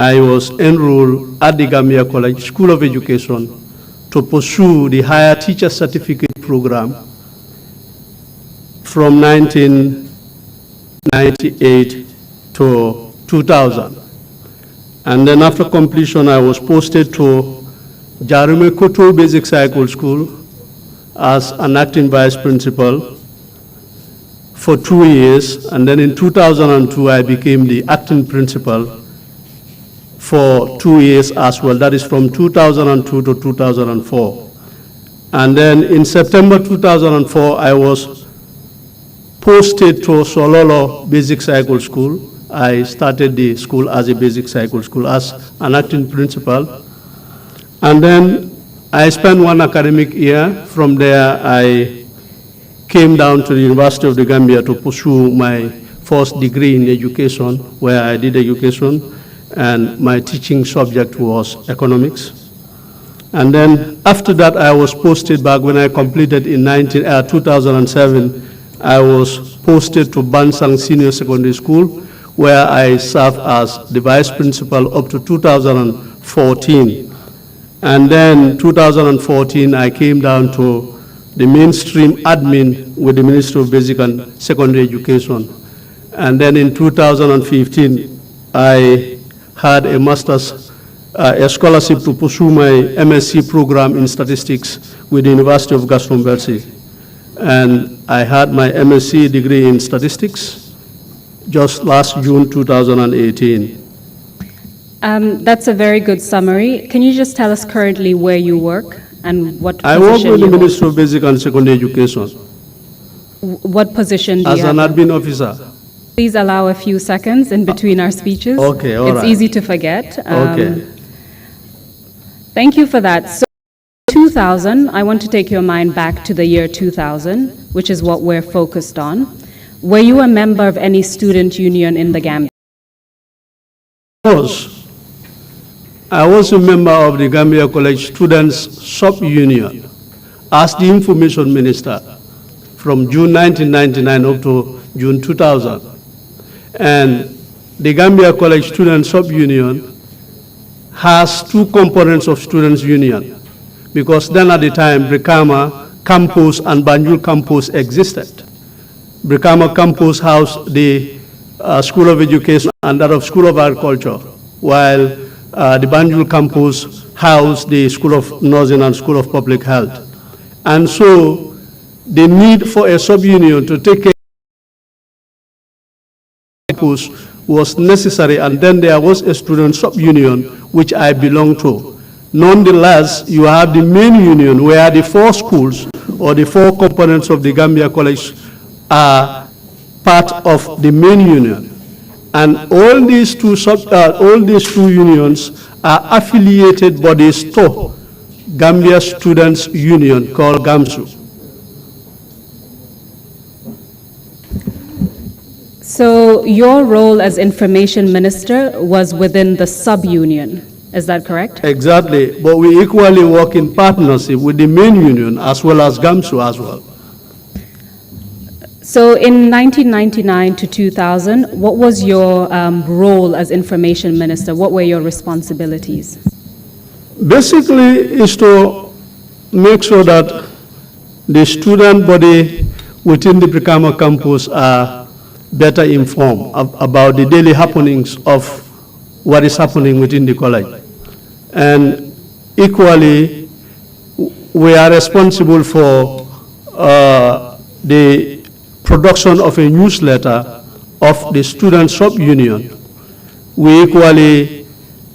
I was enrolled at the Gambia College School of Education to pursue the higher teacher certificate program from 1998 to 2000. And then after completion, I was posted to Jarume Koto Basic Cycle School as an acting vice principal for 2 years. And then in 2002, I became the acting principal for 2 years as well. That is from 2002 to 2004. And then in September 2004, I was posted to Sololo Basic Cycle School. I started the school as a basic cycle school as an acting principal. And then I spent 1 academic year. From there, I came down to the University of the Gambia to pursue my first degree in education, where I did education, and my teaching subject was economics. And then after that, I was posted back when I completed in 2007, I was posted to Bansang Senior Secondary School, where I served as the vice principal up to 2014. And then 2014, I came down to the mainstream admin with the Ministry of Basic and Secondary Education. And then in 2015, I had a master's, a scholarship to pursue my MSc program in statistics with the University of Gaston Berger. And I had my MSc degree in statistics just last June 2018. That's a very good summary. Can you just tell us currently where you work and what position I work with the you Ministry of Basic and Secondary Education. What position do you as have? an admin officer. Please allow a few seconds in between our speeches. Okay, all It's right. easy to forget. Okay. Thank you for that. So 2000, I want to take your mind back to the year 2000, which is what we're focused on. Were you a member of any student union in the Gambia? I was a member of the Gambia College Students Sub-Union as the information minister from June 1999 up to June 2000. And the Gambia College Students Sub-Union has two components of Students Union, because then at the time, Brikama Campus and Banjul Campus existed. Brikama Campus housed the School of Education and that of School of Agriculture, while the Banjul Campus housed the School of Nursing and School of Public Health. And so the need for a sub-union to take care of campus was necessary, and then there was a student sub-union which I belong to. Nonetheless, you have the main union where the 4 schools or the 4 components of the Gambia College are part of the main union. And all these two unions are affiliated bodies to Gambia Students Union called GAMSU. So your role as information minister was within the sub-union, is that correct? Exactly, but we equally work in partnership with the main union as well as GAMSU as well. So in 1999 to 2000, what was your role as information minister? What were your responsibilities? Basically, is to make sure that the student body within the Brikama campus are better informed about the daily happenings of what is happening within the college. And equally, we are responsible for the production of a newsletter of the student sub-union. We equally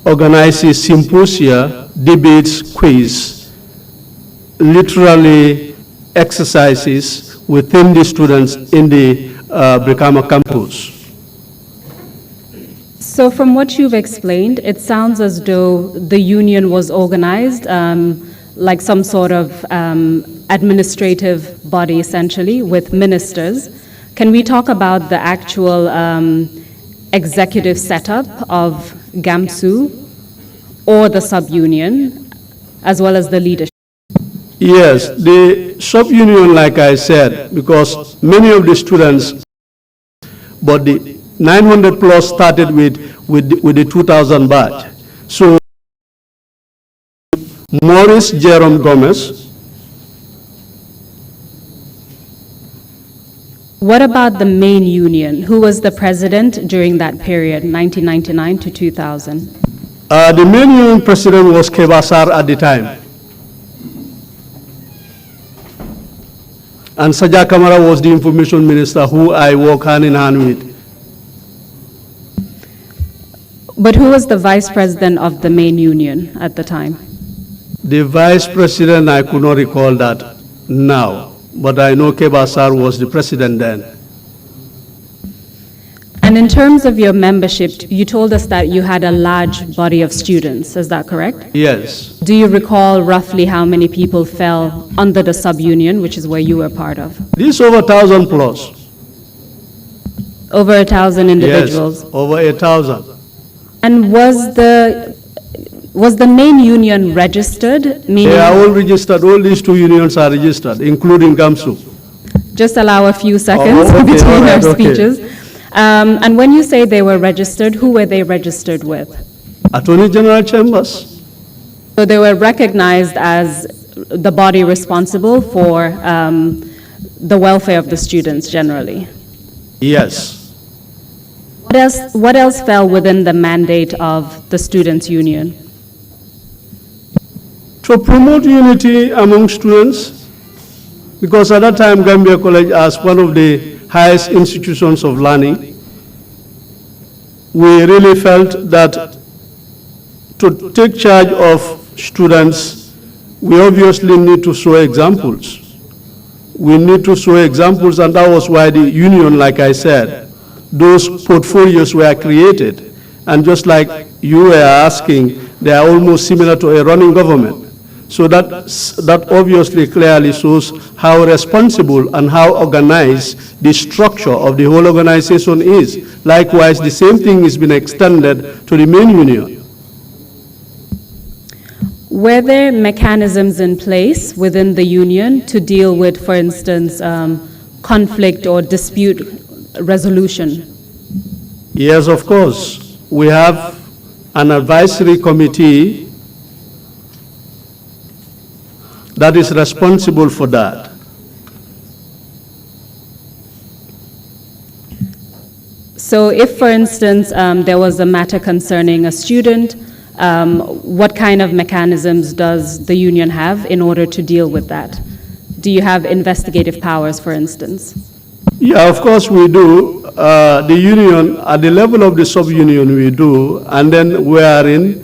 organize symposia, debates, quiz, literally exercises within the students in the Brikama campus. So from what you've explained, it sounds as though the union was organized like some sort of administrative body, essentially, with ministers. Can we talk about the actual executive setup of GAMSU or the sub-union, as well as the leadership? Yes, the sub-union, like I said, because many of the students, but the 900 plus started with with the 2000 batch. So Maurice Jerome Gomez. What about the main union? Who was the president during that period, 1999 to 2000? The main union president was Kebasar at the time. And Saja Kamara was the information minister who I work hand in hand with. But who was the vice president of the main union at the time? The vice president, I could not recall that now, but I know Kebasar was the president then. And in terms of your membership, you told us that you had a large body of students, is that correct? Yes. Do you recall roughly how many people fell under the sub-union, which is where you were part of? This over 1,000 plus. Over 1,000 individuals? Yes, over 1,000. And was the main union registered? Meaning They are all registered, all these two unions are registered, including GAMSU. Just allow a few seconds okay, between all right, our okay. speeches. And when you say they were registered, who were they registered with? Attorney General Chambers. So they were recognized as the body responsible for the welfare of the students generally. Yes. What else fell within the mandate of the students' union? To promote unity among students, because at that time Gambia College, as one of the highest institutions of learning, we really felt that to take charge of students, we obviously need to show examples. We need to show examples, and that was why the union, like I said, those portfolios were created. And just like you were asking, they are almost similar to a running government. So that obviously clearly shows how responsible and how organized the structure of the whole organization is. Likewise, the same thing has been extended to the main union. Were there mechanisms in place within the union to deal with, for instance, conflict or dispute resolution? Yes, of course. We have an advisory committee that is responsible for that. So if, for instance, there was a matter concerning a student, what kind of mechanisms does the union have in order to deal with that? Do you have investigative powers, for instance? Yeah, of course we do. The union, at the level of the sub-union we do, and then wherein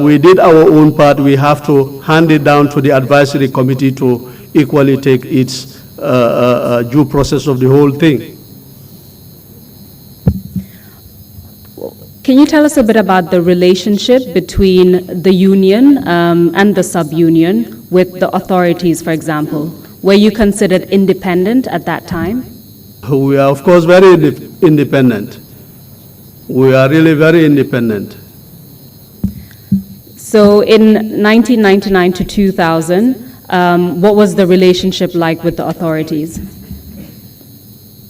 we did our own part, we have to hand it down to the advisory committee to equally take its due process of the whole thing. Can you tell us a bit about the relationship between the union and the sub-union with the authorities, for example? Were you considered independent at that time? We are, of course, very independent. We are really very independent. So in 1999 to 2000, what was the relationship like with the authorities?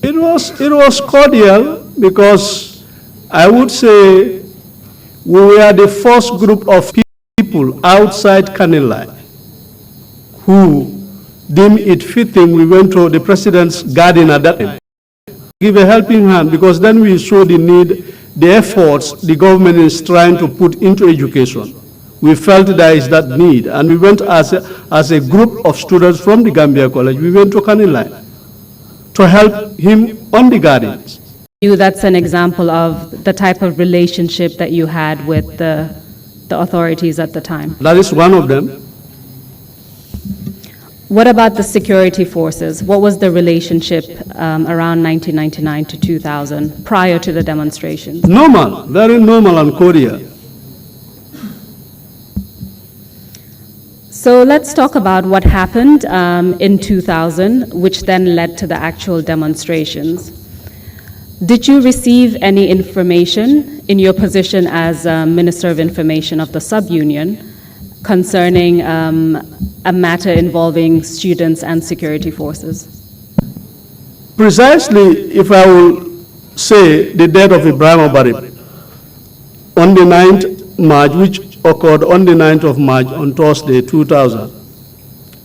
It was cordial, because I would say we were the first group of people outside Kanilai who deemed it fitting. We went to the president's garden at that time, give a helping hand, because then we saw the need, the efforts the government is trying to put into education. We felt there is that need, and we went as a group of students from the Gambia College, we went to Kanilai to help him on the gardens. That's an example of the type of relationship that you had with the authorities at the time. That is one of them. What about the security forces? What was the relationship around 1999 to 2000, prior to the demonstrations? Normal, very normal and cordial. So let's talk about what happened in 2000, which then led to the actual demonstrations. Did you receive any information in your position as Minister of Information of the sub-union concerning a matter involving students and security forces? Precisely, if I will say the death of Ibrahim Barib, on the 9th March, which occurred on the 9th of March on Thursday, 2000.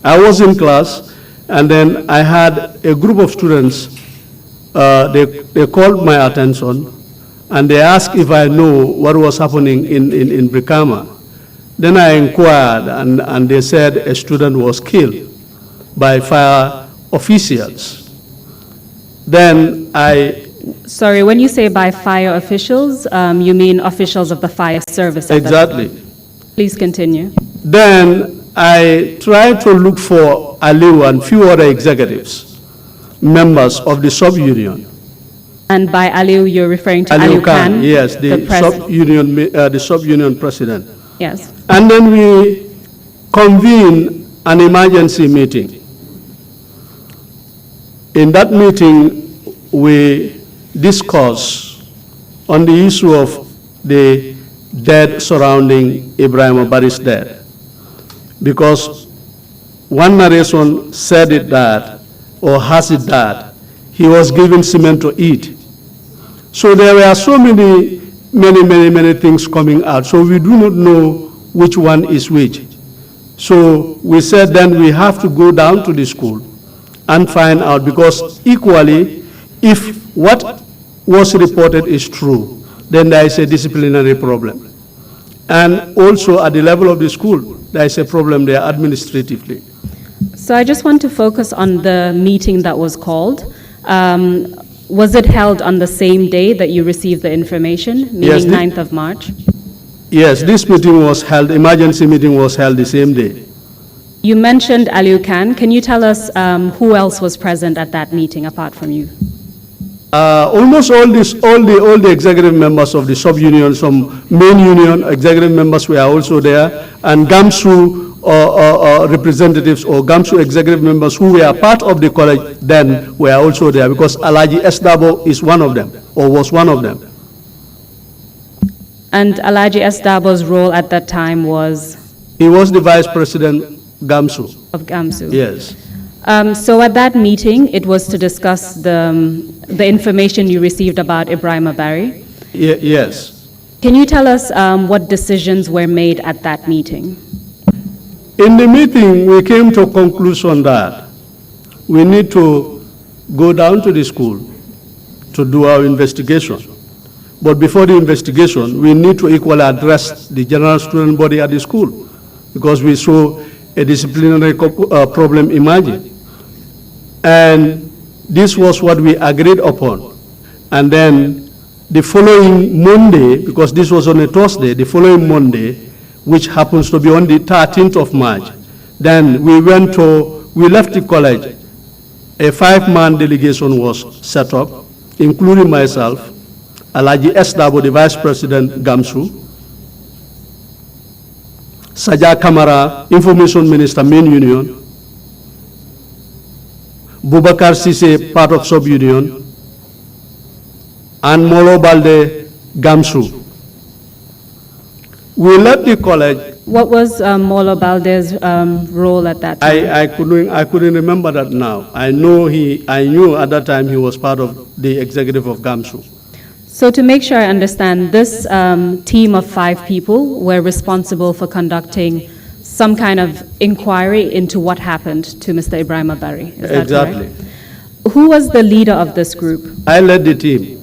I was in class, and then I had a group of students, they called my attention, and they asked if I know what was happening in Brikama. Then I inquired, and they said a student was killed by fire officials. Then Sorry, when you say by fire officials, you mean officials of the fire service? Exactly. Please continue. Then I tried to look for Aliu and few other executives, members of the sub-union. And by Aliu, you're referring to Aliu Khan? Yes, the sub-union president. Yes. And then we convened an emergency meeting. In that meeting, we discussed on the issue of the death surrounding Ibrahim Bari's death. Because one narration said it that, or has it that, he was given cement to eat. So there were so many things coming out. So we do not know which one is which. So we said then we have to go down to the school and find out, because equally, if what was reported is true, then there is a disciplinary problem. And also at the level of the school, there is a problem there administratively. So I just want to focus on the meeting that was called. Was it held on the same day that you received the information, meaning Yes, 9th of March? Yes, this meeting was held, emergency meeting was held the same day. You mentioned Aliu Khan. Can you tell us who else was present at that meeting apart from you? Almost all the executive members of the sub-union, some main union executive members were also there, and GAMSU representatives or GAMSU executive members who were part of the college then were also there, because Alaji Esdabo is one of them, or was one of them. And Alaji Esdabo's role at that time was? He was the vice president GAMSU. Of GAMSU. Yes. So at that meeting, it was to discuss the information you received about Ibrahim Bari. Yes. Can you tell us what decisions were made at that meeting? In the meeting, we came to a conclusion that we need to go down to the school to do our investigation. But before the investigation, we need to equally address the general student body at the school, because we saw a disciplinary problem emerging. And this was what we agreed upon. And then the following Monday, because this was on a Thursday, the following Monday, which happens to be on the 13th of March, then we left the college. A 5-man delegation was set up, including myself, Alaji Esdabo, the vice president, GAMSU, Saja Kamara, information minister, main union, Bubakar Sise, part of sub-union, and Molo Balde, GAMSU. We left the college. What was Molo Balde's role at that time? I couldn't remember that now. I knew at that time he was part of the executive of GAMSU. So to make sure I understand, this team of 5 people were responsible for conducting some kind of inquiry into what happened to Mr. Ibrahim Bari. Is that Exactly. correct? Who was the leader of this group? I led the team.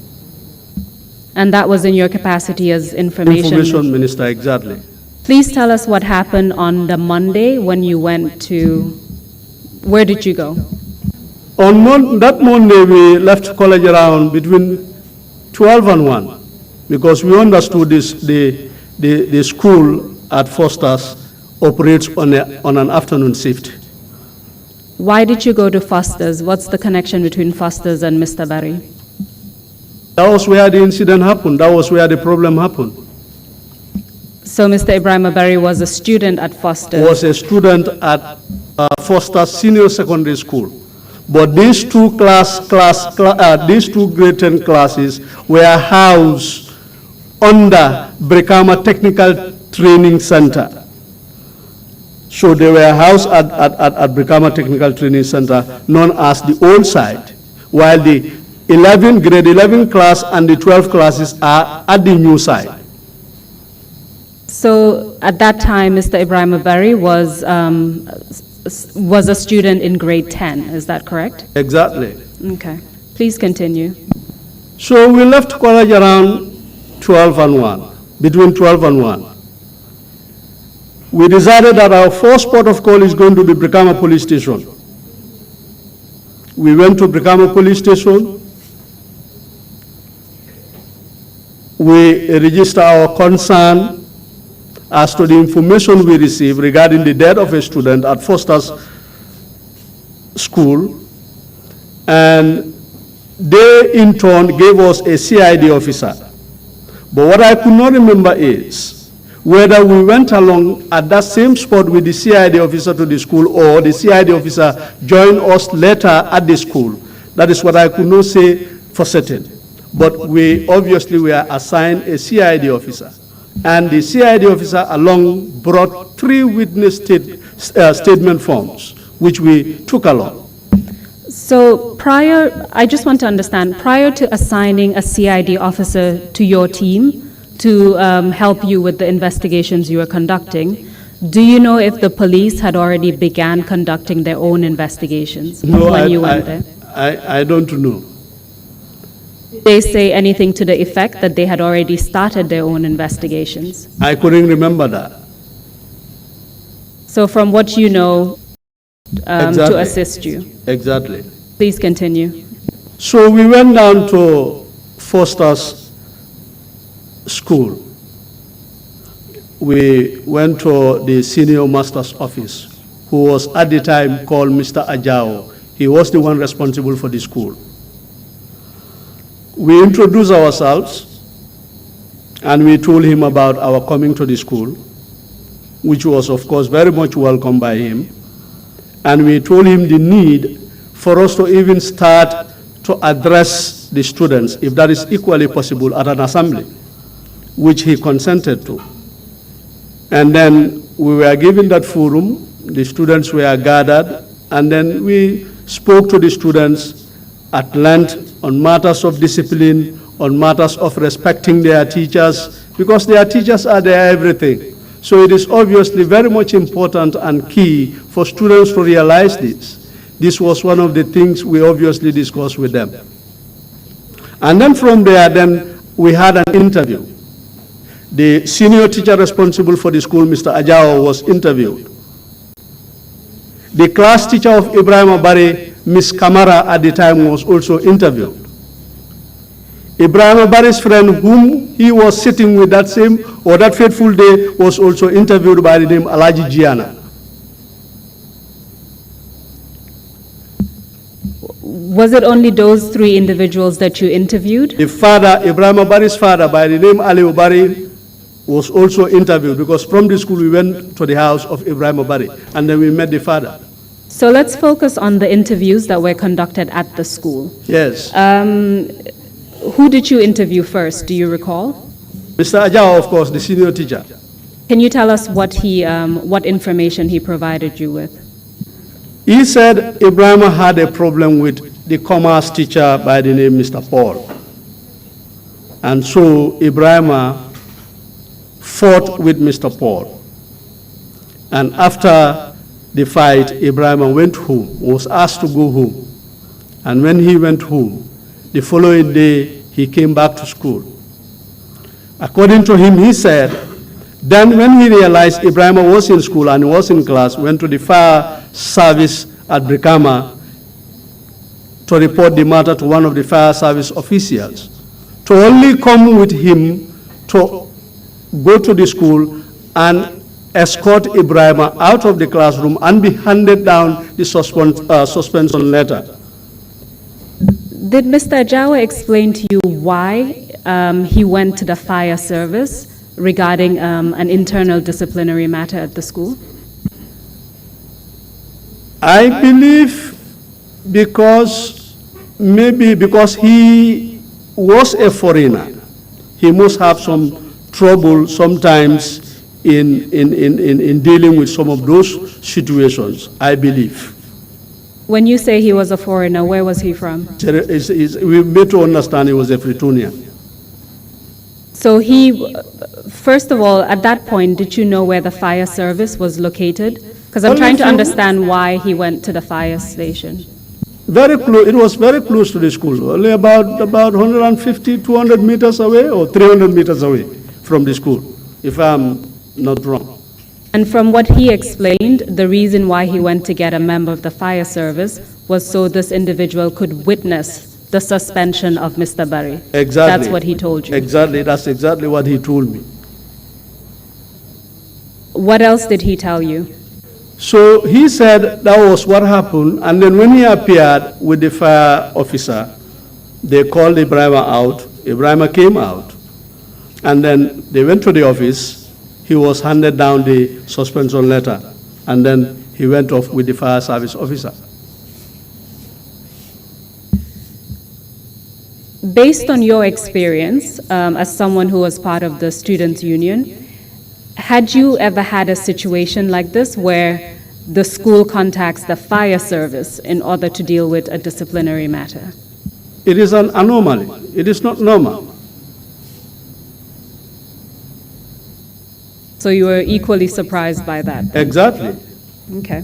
And that was in your capacity as Information minister, exactly. Please tell us what happened on the Monday when you went to, where did you go? On that Monday, we left college around between 12 and 1, because we understood the school at Foster's operates on an afternoon shift. Why did you go to Foster's? What's the connection between Foster's and Mr. Bari? That was where the incident happened. That was where the problem happened. So Mr. Ibrahim Bari was a student at Foster's? Was a student at Foster Senior Secondary School. But these two these two grade 10 classes were housed under Brikama Technical Training Center. So they were housed at Brikama Technical Training Center, known as the old site, while the grade 11 class and the 12 classes are at the new site. So at that time, Mr. Ibrahim Abari was a student in grade 10, is that correct? Exactly. Okay. Please continue. So we left college around 12 and 1, between 12 and 1. We decided that our first port of call is going to be Brikama Police Station. We went to Brikama Police Station. We registered our concern as to the information we received regarding the death of a student at Foster's school, and they in turn gave us a CID officer. But what I could not remember is whether we went along at that same spot with the CID officer to the school or the CID officer joined us later at the school. That is what I could not say for certain. But we obviously were assigned a CID officer. And the CID officer along brought 3 witness statement forms, which we took along. So I just want to understand, prior to assigning a CID officer to your team to help you with the investigations you were conducting, do you know if the police had already began conducting their own investigations when you went there? I don't know. Did they say anything to the effect that they had already started their own investigations? I couldn't remember that. So from what you know, Exactly. to assist you. Exactly. Please continue. So we went down to Foster's school. We went to the senior master's office, who was at the time called Mr. Ajao. He was the one responsible for the school. We introduced ourselves, and we told him about our coming to the school, which was, of course, very much welcomed by him. And we told him the need for us to even start to address the students, if that is equally possible, at an assembly, which he consented to. And then we were given that forum, the students were gathered, and then we spoke to the students at length on matters of discipline, on matters of respecting their teachers, because their teachers are their everything. So it is obviously very much important and key for students to realize this. This was one of the things we obviously discussed with them. And then from there, then we had an interview. The senior teacher responsible for the school, Mr. Ajao, was interviewed. The class teacher of Ibrahim Abari, Ms. Kamara, at the time was also interviewed. Ibrahim Abari's friend, whom he was sitting with that same or that fateful day, was also interviewed by the name Alaji Giana. Was it only those 3 individuals that you interviewed? The father, Ibrahim Abari's father, by the name Ali Abari, was also interviewed, because from the school we went to the house of Ibrahim Abari, and then we met the father. So let's focus on the interviews that were conducted at the school. Yes. Who did you interview first, do you recall? Mr. Ajao, of course, the senior teacher. Can you tell us what information he provided you with? He said Ibrahim had a problem with the commerce teacher by the name Mr. Paul. And so Ibrahim fought with Mr. Paul. And after the fight, Ibrahim went home, was asked to go home. And when he went home, the following day, he came back to school. According to him, he said, then when he realized Ibrahim was in school and was in class, went to the fire service at Brikama to report the matter to one of the fire service officials, to only come with him to go to the school and escort Ibrahim out of the classroom and be handed down the suspension letter. Did Mr. Ajawa explain to you why he went to the fire service regarding an internal disciplinary matter at the school? I believe maybe because he was a foreigner, he must have some trouble sometimes in dealing with some of those situations, I believe. When you say he was a foreigner, where was he from? We made to understand he was a Bretonian. So he, first of all, at that point, did you know where the fire service was located? Because I'm Only trying to few- understand why he went to the fire station. Very close, it was very close to the school, only about 150, 200 meters away or 300 meters away from the school, if I'm not wrong. And from what he explained, the reason why he went to get a member of the fire service was so this individual could witness the suspension of Mr. Barry. Exactly. That's what he told you. Exactly, that's exactly what he told me. What else did he tell you? So he said that was what happened, and then when he appeared with the fire officer, they called Ibrahima out. Ibrahima came out, and then they went to the office. He was handed down the suspension letter, and then he went off with the fire service officer. Based on your experience as someone who was part of the students' union, had you ever had a situation like this where the school contacts the fire service in order to deal with a disciplinary matter? It is an anomaly. It is not normal. So you were equally surprised by that? Exactly. Okay.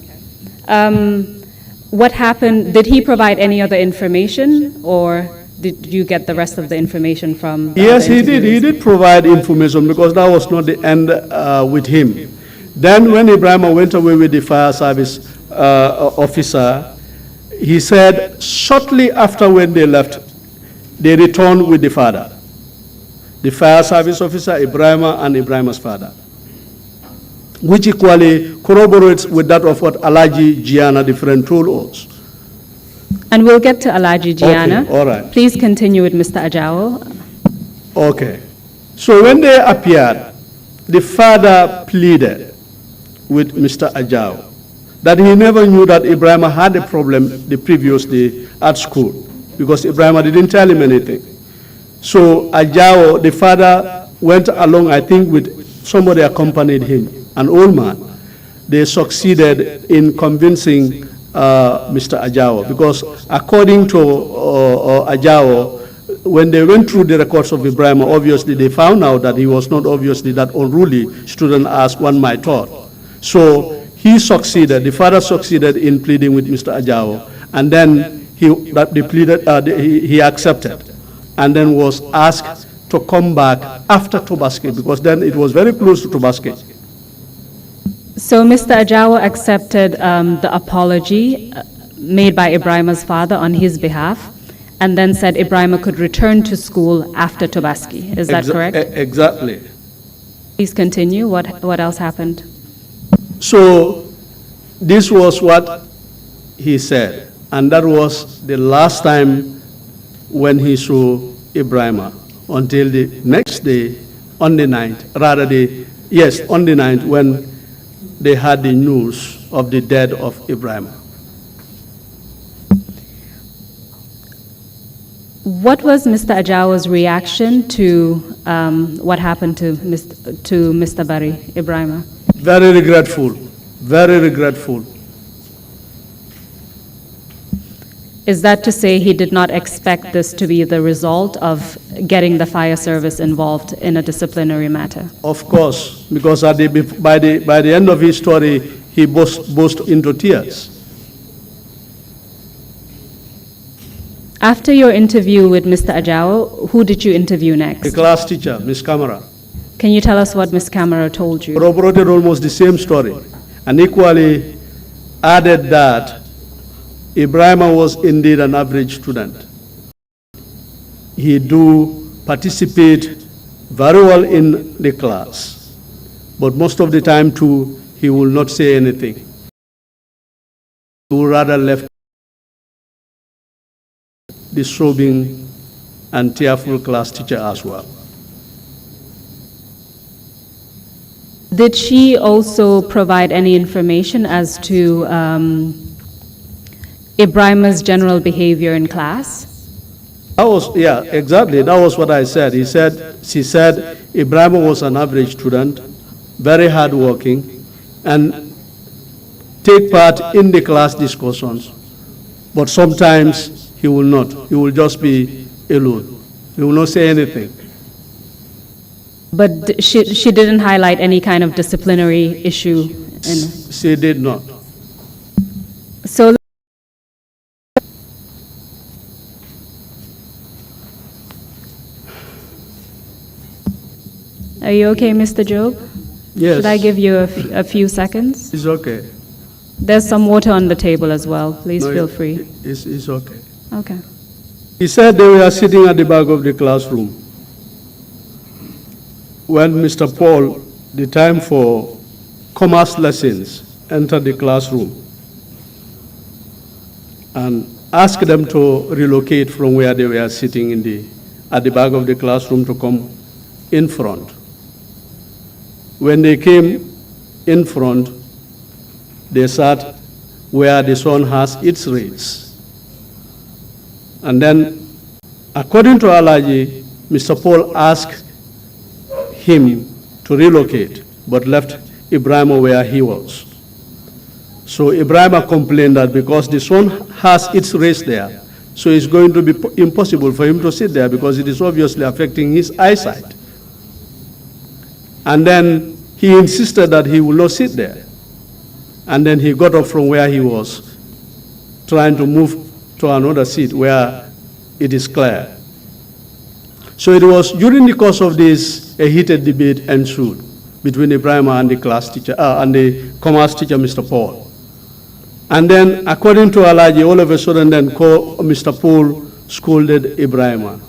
What happened? Did he provide any other information, or did you get the rest of the information from the Yes, other he did. He interviewees? did provide information because that was not the end with him. Then when Ibrahima went away with the fire service officer, he said shortly after when they left, they returned with the father. The fire service officer, Ibrahima, and Ibrahima's father, which equally corroborates with that of what Alaji Gianna, the friend, told us. And we'll get to Alaji Gianna. Okay, all right. Please continue with Mr. Ajawo. Okay. So when they appeared, the father pleaded with Mr. Ajao that he never knew that Ibrahima had a problem the previous day at school because Ibrahima didn't tell him anything. So Ajao, the father, went along, I think, with somebody accompanied him, an old man. They succeeded in convincing Mr. Ajao because according to Ajao, when they went through the records of Ibrahima, obviously they found out that he was not obviously that unruly student as one might thought. So he succeeded, the father succeeded in pleading with Mr. Ajao, and then he accepted, and then was asked to come back after Tobaske, because then it was very close to Tobaske. So Mr. Ajawo accepted the apology made by Ibrahima's father on his behalf, and then said Ibrahima could return to school after Tobaski. Is that correct? Exactly. Please continue. What else happened? So this was what he said, and that was the last time when he saw Ibrahima until the next day, on the 9th, on the 9th, when they had the news of the death of Ibrahima. What was Mr. Ajawo's reaction to what happened to Mr. Barry Ibrahima? Very regretful, very regretful. Is that to say he did not expect this to be the result of getting the fire service involved in a disciplinary matter? Of course, because by the end of his story, he burst into tears. After your interview with Mr. Ajawo, who did you interview next? The class teacher, Miss Camara, Can you tell us what Ms. Camara told you? corroborated almost the same story, and equally added that Ibrahima was indeed an average student. He do participate very well in the class, but most of the time too, he will not say anything. He would rather left the sobbing and tearful class teacher as well. Did she also provide any information as to Ibrahima's general behavior in class? That was, yeah, exactly. That was what I said. She said Ibrahima was an average student, very hardworking, and take part in the class discussions. But sometimes he will not. He will just be alone. He will not say anything. But she didn't highlight any kind of disciplinary issue. She did not. So are you okay, Mr. Jobe? Yes. Should I give you a few seconds? It's okay. There's some water on the table as well. Please No, feel free. It's okay. Okay. He said they were sitting at the back of the classroom when Mr. Paul, the time for commerce lessons, entered the classroom and asked them to relocate from where they were sitting at the back of the classroom to come in front. When they came in front, they sat where the sun has its rays. And then, according to Alaji, Mr. Paul asked him to relocate, but left Ibrahim where he was. So Ibrahim complained that because the sun has its rays there, so it's going to be impossible for him to sit there because it is obviously affecting his eyesight. And then he insisted that he will not sit there. And then he got up from where he was, trying to move to another seat where it is clear. So it was during the course of this, a heated debate ensued between Ibrahim and the class teacher, and the commerce teacher, Mr. Paul. And then, according to Alaji, all of a sudden then Mr. Paul scolded Ibrahim.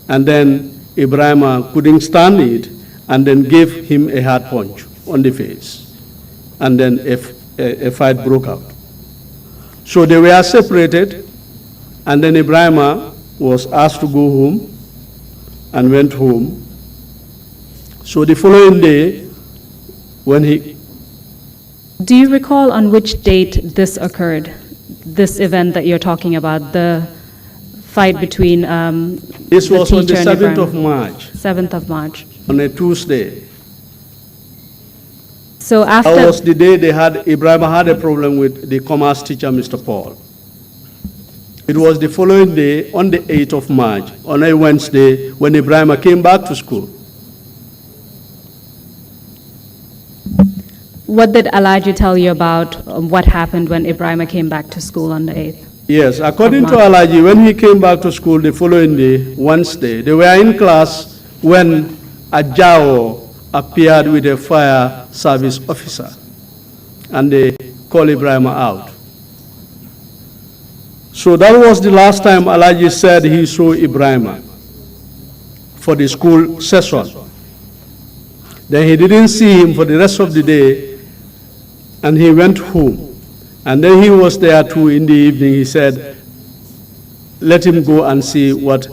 And then Ibrahim couldn't stand it, and then gave him a hard punch on the face. And then a fight broke out. So they were separated, and then Ibrahim was asked to go home and went home. So the following day, when he... Do you recall on which date this occurred, this event that you're talking about, the fight between This was on the teacher and 7th of Ibrahim? March, 7th of March. on a Tuesday. So That after, was the day Ibrahim had a problem with the commerce teacher, Mr. Paul. It was the following day, on the 8th of March, on a Wednesday, when Ibrahim came back to school. what did Alaji tell you about what happened when Ibrahim came back to school on the 8th? Yes, according to Alaji, when he came back to school the following day, Wednesday, they were in class when Ajao appeared with a fire service officer, and they called Ibrahim out. So that was the last time Alaji said he saw Ibrahim for the school session. Then he didn't see him for the rest of the day, and he went home. And then he was there too in the evening. He said, let him go and see what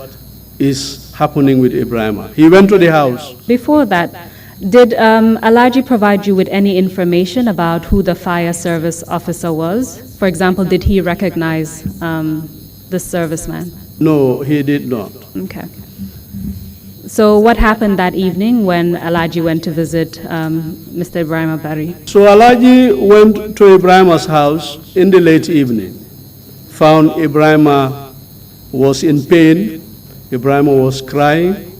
is happening with Ibrahim. He went to the house. Before that, did Alaji provide you with any information about who the fire service officer was? For example, did he recognize this serviceman? No, he did not. Okay. So what happened that evening when Alaji went to visit Mr. Ibrahim Barry? So Alaji went to Ibrahim's house in the late evening, found Ibrahim was in pain, Ibrahim was crying,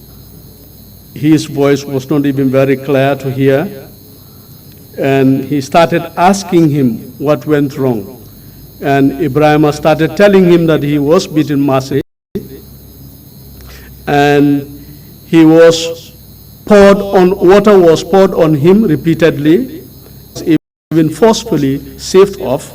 his voice was not even very clear to hear, and he started asking him what went wrong. And Ibrahim started telling him that he was beaten mercilessly, and water was poured on him repeatedly, even forcefully saved off.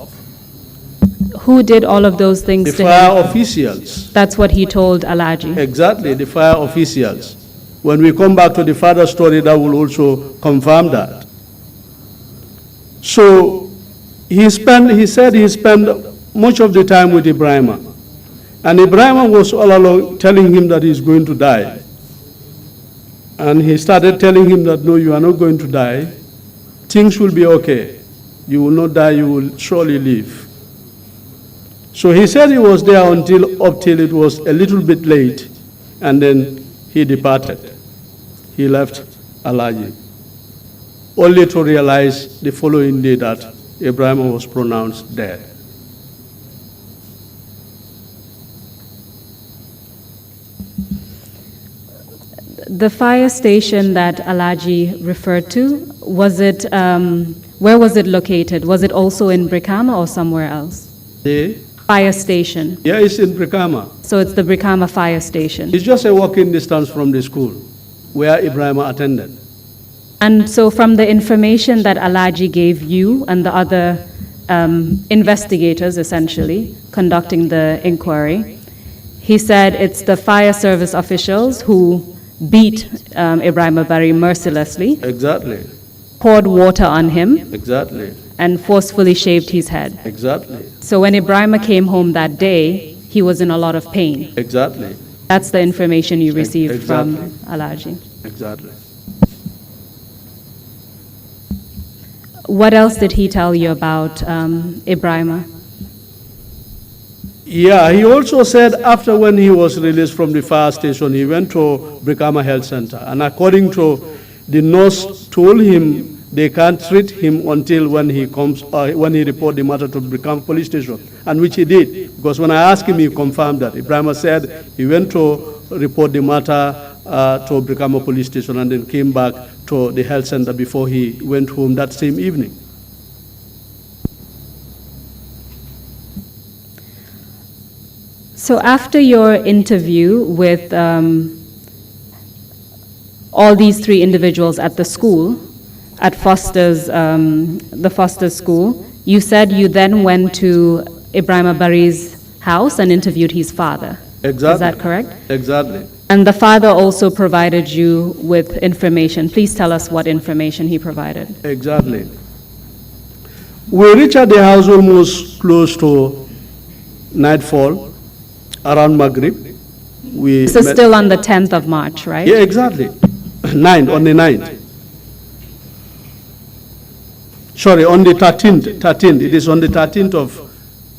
Who did all of those things The to him? fire officials. That's what he told Alaji. Exactly, the fire officials. When we come back to the further story, that will also confirm that. So he said he spent much of the time with Ibrahim. And Ibrahim was all along telling him that he's going to die. And he started telling him that, no, you are not going to die. Things will be okay. You will not die, you will surely live. So he said he was there up till it was a little bit late, and then he departed. He left Alaji, only to realize the following day that Ibrahim was pronounced dead. The fire station that Alaji referred to, was it, where was it located? Was it also in Brikama or somewhere else? The Fire station. yeah, it's in Brikama. So it's the Brikama fire station. It's just a walking distance from the school where Ibrahim attended. And so from the information that Alaji gave you and the other investigators, essentially, conducting the inquiry, he said it's the fire service officials who beat Ibrahim Bari mercilessly, Exactly, poured water on him, exactly, and forcefully shaved his head. exactly, So when Ibrahim came home that day, he was in a lot of pain. exactly, That's the information you received Exactly. from Alaji. exactly. What else did he tell you about Ibrahim? Yeah, he also said after when he was released from the fire station, he went to Brikama Health Center. And according to the nurse told him they can't treat him until when he comes, when he report the matter to Brikama Police Station, and which he did. Because when I asked him, he confirmed that. Ibrahim said he went to report the matter to Brikama Police Station and then came back to the health center before he went home that same evening. So after your interview with all these three individuals at the school, at Foster's, the Foster school, you said you then went to Ibrahim Bari's house and interviewed his father. Exactly. Is that correct? Exactly. And the father also provided you with information. Please tell us what information he provided. Exactly. We reached at the house almost close to nightfall, around Maghrib. This is still on the 10th of March, right? Yeah, exactly. 9th, on the 9th. Sorry, on the 13th. It is on the 13th of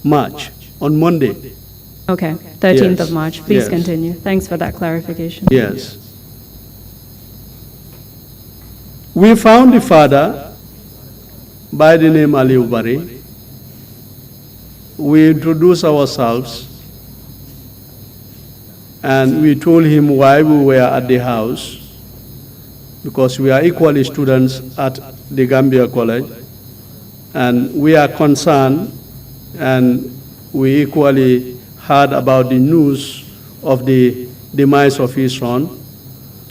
March, on Monday. Okay, 13th Yes. of March. Please Yes. continue. Thanks for that clarification. Yes. We found the father by the name Ali Ubari. We introduced ourselves and we told him why we were at the house, because we are equally students at the Gambia College and we are concerned and we equally heard about the news of the demise of his son.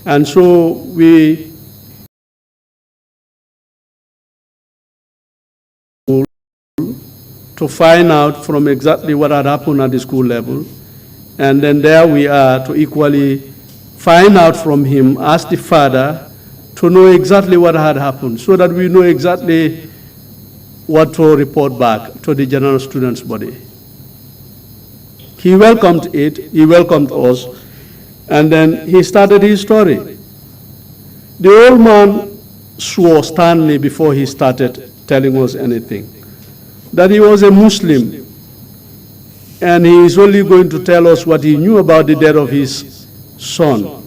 And so we to find out from exactly what had happened at the school level. And then there we are to equally find out from him, ask the father, to know exactly what had happened, so that we know exactly what to report back to the general students' body. He welcomed it, he welcomed us, and then he started his story. The old man swore sternly before he started telling us anything, that he was a Muslim, and he is only going to tell us what he knew about the death of his son,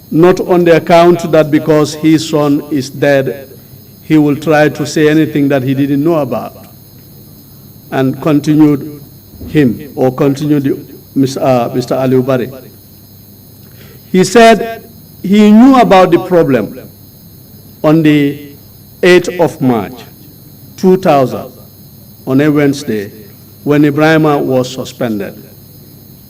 not on the account that because his son is dead, he will try to say anything that he didn't know about, and continued him, or continued Mr. Ali Ubari. He said he knew about the problem on the 8th of March, 2000, on a Wednesday, when Ibrahim was suspended.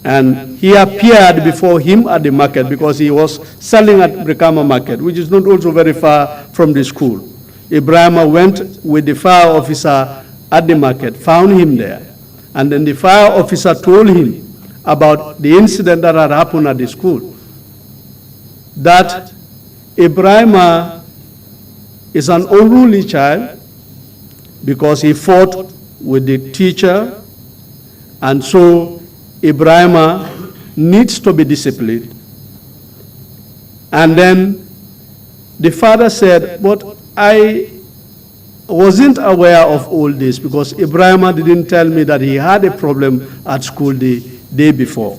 And he appeared before him at the market because he was selling at Brikama Market, which is not also very far from the school. Ibrahim went with the fire officer at the market, found him there, and then the fire officer told him about the incident that had happened at the school, that Ibrahim is an unruly child because he fought with the teacher, and so Ibrahim needs to be disciplined. And then the father said, but I wasn't aware of all this because Ibrahim didn't tell me that he had a problem at school the day before.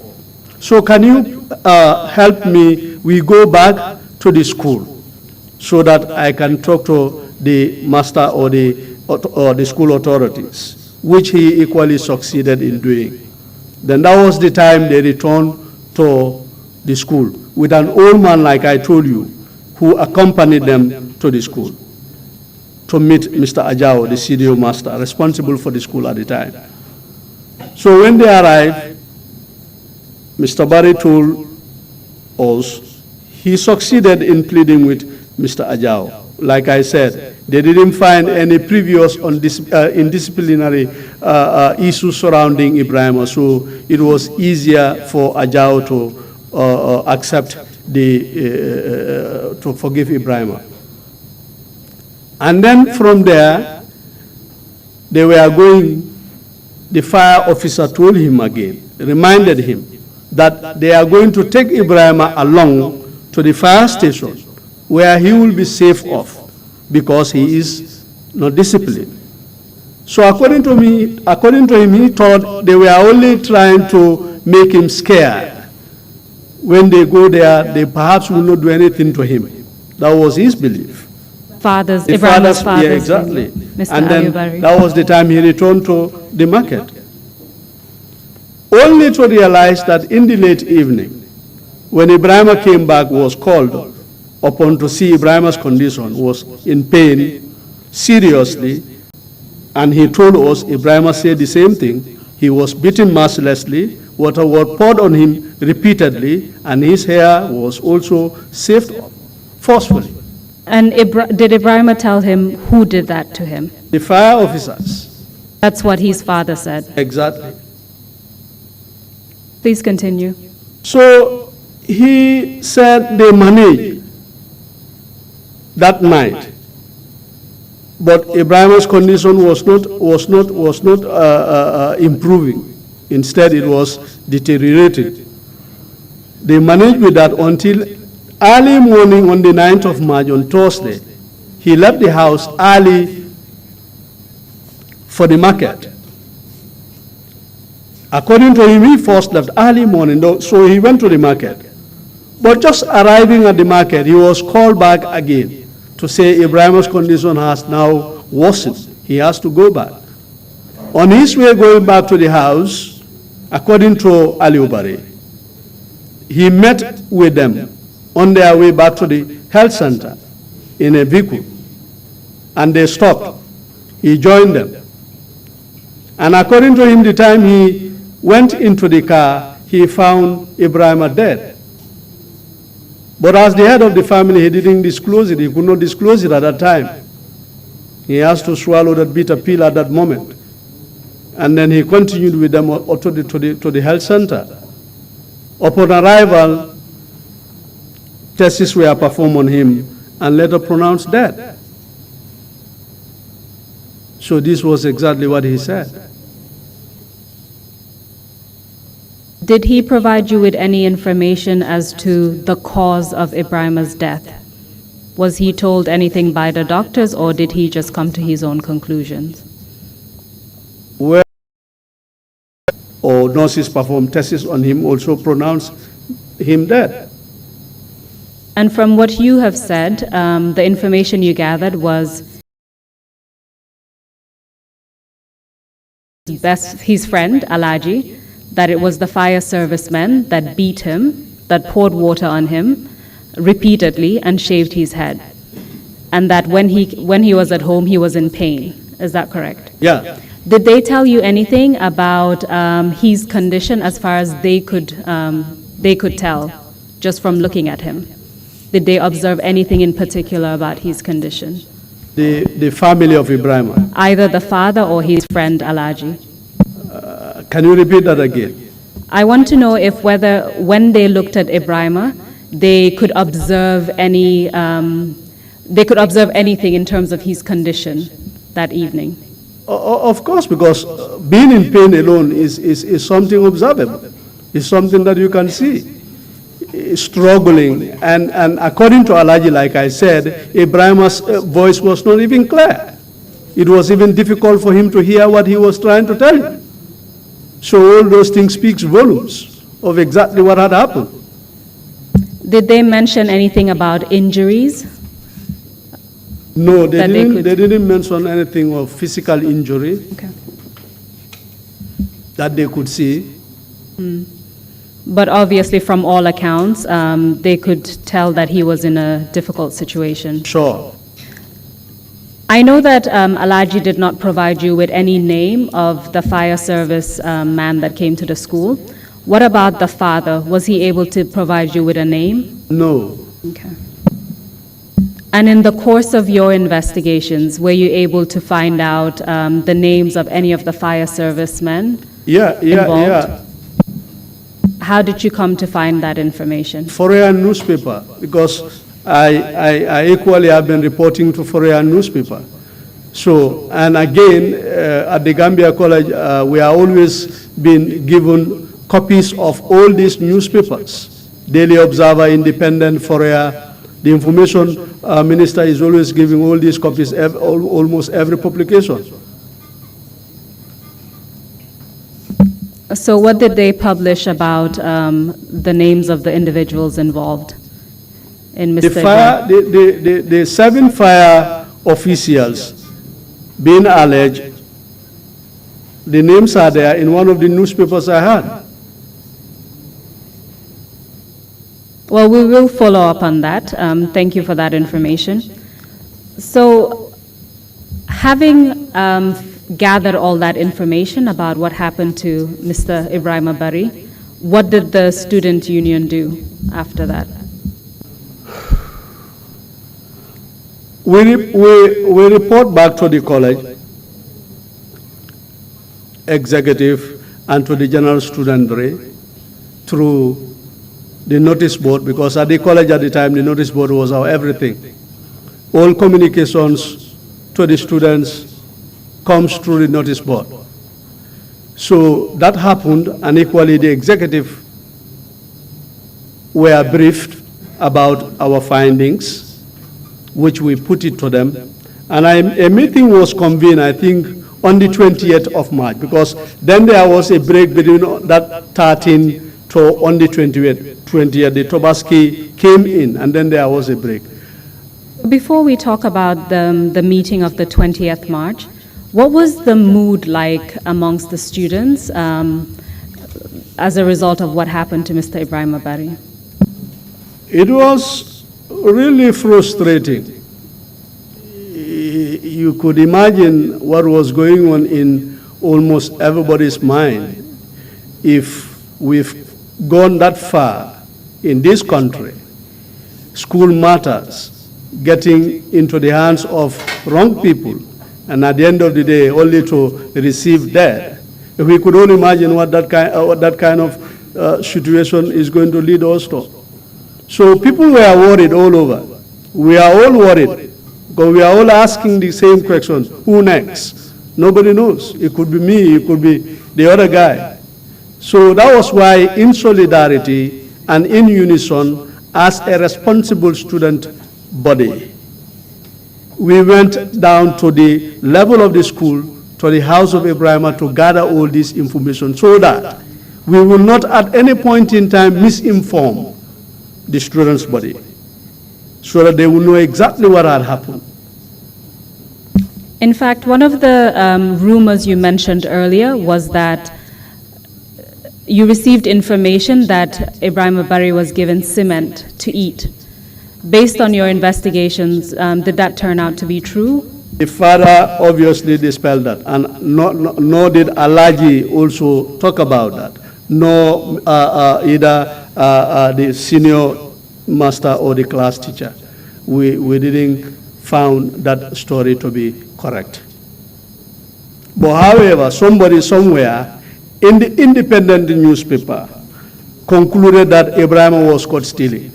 So can you help me? We go back to the school so that I can talk to the master or the school authorities, which he equally succeeded in doing. Then that was the time they returned to the school. with an old man, like I told you, who accompanied them to the school to meet Mr. Ajao, the CDO master, responsible for the school at the time. So when they arrived, Mr. Barry told us he succeeded in pleading with Mr. Ajao. Like I said, they didn't find any previous indisciplinary issues surrounding Ibrahim, so it was easier for Ajao to accept to forgive Ibrahim. And then from there, they were going, the fire officer told him again, reminded him that they are going to take Ibrahim along to the fire station where he will be safe off because he is not disciplined. So according to him, he thought they were only trying to make him scared. When they go there, they perhaps will not do anything to him. That was his belief. Ibrahim's father. Yeah, exactly. Mr. And then Ayubari. that was the time he returned to the market. Only to realize that in the late evening, when Ibrahim came back, was called upon to see Ibrahim's condition, was in pain, seriously, and he told us, Ibrahim said the same thing. He was beaten mercilessly, water was poured on him repeatedly, and his hair was also saved forcefully. And did Ibrahim tell him who did that to him? The fire officers. That's what his father said. Exactly. Please continue. So he said they managed that night, but Ibrahim's condition was not improving. Instead, it was deteriorating. They managed with that until early morning on the 9th of March, on Thursday. He left the house early for the market. According to him, he first left early morning, so he went to the market. But just arriving at the market, he was called back again to say Ibrahim's condition has now worsened. He has to go back. On his way going back to the house, according to Ali Ubari, he met with them on their way back to the health center in a vehicle, and they stopped. He joined them. And according to him, the time he went into the car, he found Ibrahim dead. But as the head of the family, he didn't disclose it. He could not disclose it at that time. He has to swallow that bitter pill at that moment. And then he continued with them to the health center. Upon arrival, tests were performed on him and later pronounced dead. So this was exactly what he said. Did he provide you with any information as to the cause of Ibrahim's death? Was he told anything by the doctors, or did he just come to his own conclusions? Well, or nurses performed tests on him, also pronounced him dead. And from what you have said, the information you gathered was his friend, Alaji, that it was the fire servicemen that beat him, that poured water on him repeatedly and shaved his head. And that when he was at home, he was in pain. Is that correct? Yeah. Did they tell you anything about his condition as far as they could tell, just from looking at him? Did they observe anything in particular about his condition? The family of Ibrahim. Either the father or his friend Alaji. Can you repeat that again? I want to know if when they looked at Ibrahim, they could observe anything in terms of his condition that evening. Of course, because being in pain alone is something observable. It's something that you can see. Struggling, and according to Alaji, like I said, Ibrahim's voice was not even clear. It was even difficult for him to hear what he was trying to tell you. So all those things speaks volumes of exactly what had happened. Did they mention anything about injuries? No, they didn't mention anything of physical injury that they could see. But obviously, from all accounts, they could tell that he was in a difficult situation. Sure. I know that Alaji did not provide you with any name of the fire service man that came to the school. What about the father? Was he able to provide you with a name? No. Okay. And in the course of your investigations, were you able to find out the names of any of the fire service men? Yeah. How did you come to find that information? Foreign newspaper, because I equally have been reporting to foreign newspaper. So, and again, at the Gambia College, we are always been given copies of all these newspapers, Daily Observer, Independent, Foreign. The information minister is always giving all these copies, almost every publication. So what did they publish about the names of the individuals involved in Mr. The 7 fire officials being alleged, the names are there in one of the newspapers I had. Well, we will follow up on that. Thank you for that information. So, having gathered all that information about what happened to Mr. Ibrahim Bari, what did the student union do after that? We report back to the college executive and to the general student body through the notice board, because at the college at the time, the notice board was our everything. All communications to the students comes through the notice board. So that happened, and equally the executive were briefed about our findings, which we put it to them. And a meeting was convened, I think, on the 20th of March, because then there was a break between that 13 to on the 20th, the Tobaski came in, and then there was a break. Before we talk about the meeting of the 20th March, what was the mood like amongst the students as a result of what happened to Mr. Ibrahim Bari? It was really frustrating. You could imagine what was going on in almost everybody's mind if we've gone that far in this country. School matters getting into the hands of wrong people, and at the end of the day, only to receive death. If we could only imagine what that kind of situation is going to lead us to. So people were worried all over. We are all worried, because we are all asking the same question: who next? Nobody knows. It could be me, it could be the other guy. So that was why, in solidarity and in unison, as a responsible student body, we went down to the level of the school, to the house of Ibrahim, to gather all this information so that we will not at any point in time misinform the students' body, so that they will know exactly what had happened. In fact, one of the rumors you mentioned earlier was that you received information that Ibrahim Bari was given cement to eat. Based on your investigations, did that turn out to be true? The father obviously dispelled that, and nor did Alaji also talk about that, nor either the senior master or the class teacher. We didn't found that story to be correct. But however, somebody somewhere in the independent newspaper concluded that Ibrahim was caught stealing,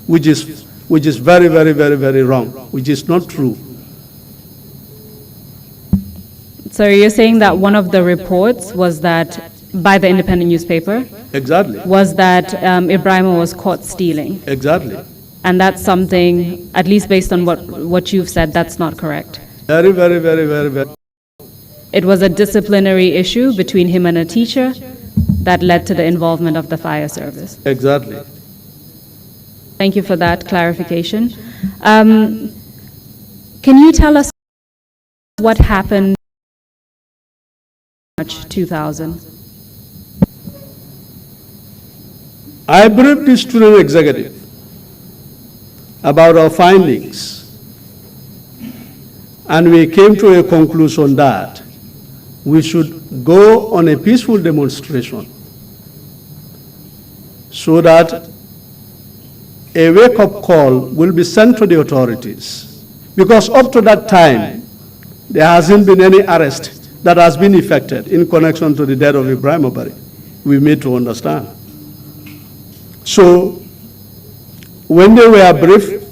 which is very, very, very, very wrong, which is not true. So you're saying that one of the reports was that, by the independent newspaper, Exactly. was that Ibrahim was caught stealing. Exactly. And that's something, at least based on what you've said, that's not correct. Very, very, very, very, very. It was a disciplinary issue between him and a teacher that led to the involvement of the fire service. Exactly. Thank you for that clarification. Can you tell us what happened in March 2000? I briefed the student executive about our findings, and we came to a conclusion that we should go on a peaceful demonstration so that a wake-up call will be sent to the authorities. Because up to that time, there hasn't been any arrest that has been effected in connection to the death of Ibrahim Abari. We made to understand. So, when they were briefed,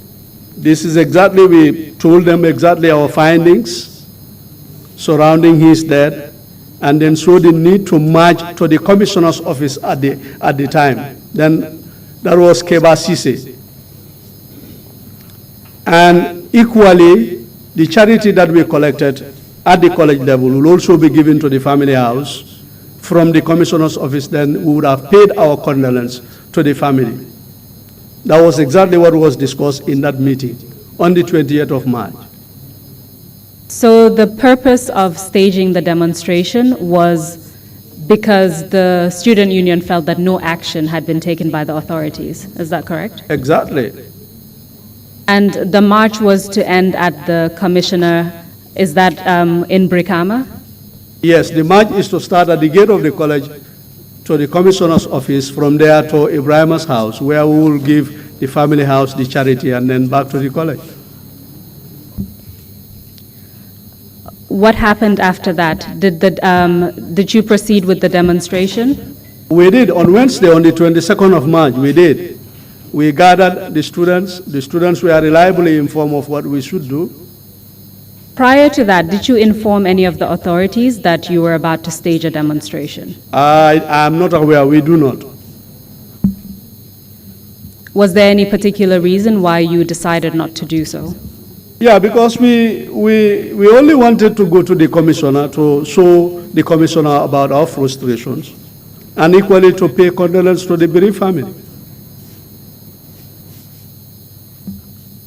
this is exactly, we told them exactly our findings surrounding his death, and then saw the need to march to the commissioner's office at the time. Then that was Keba Sise. And equally, the charity that we collected at the college level will also be given to the family house. From the commissioner's office, then we would have paid our condolence to the family. That was exactly what was discussed in that meeting on the 20th of March. So the purpose of staging the demonstration was because the student union felt that no action had been taken by the authorities. Is that correct? Exactly. And the march was to end at the commissioner, is that in Brikama? Yes, the march is to start at the gate of the college to the commissioner's office, from there to Ibrahim's house, where we will give the family house the charity, and then back to the college. What happened after that? Did you proceed with the demonstration? We did. On Wednesday, on the 22nd of March, we did. We gathered the students. The students were reliably informed of what we should do. Prior to that, did you inform any of the authorities that you were about to stage a demonstration? I am not aware. We do not. Was there any particular reason why you decided not to do so? Yeah, because we only wanted to go to the commissioner to show the commissioner about our frustrations, and equally to pay condolence to the bereaved family.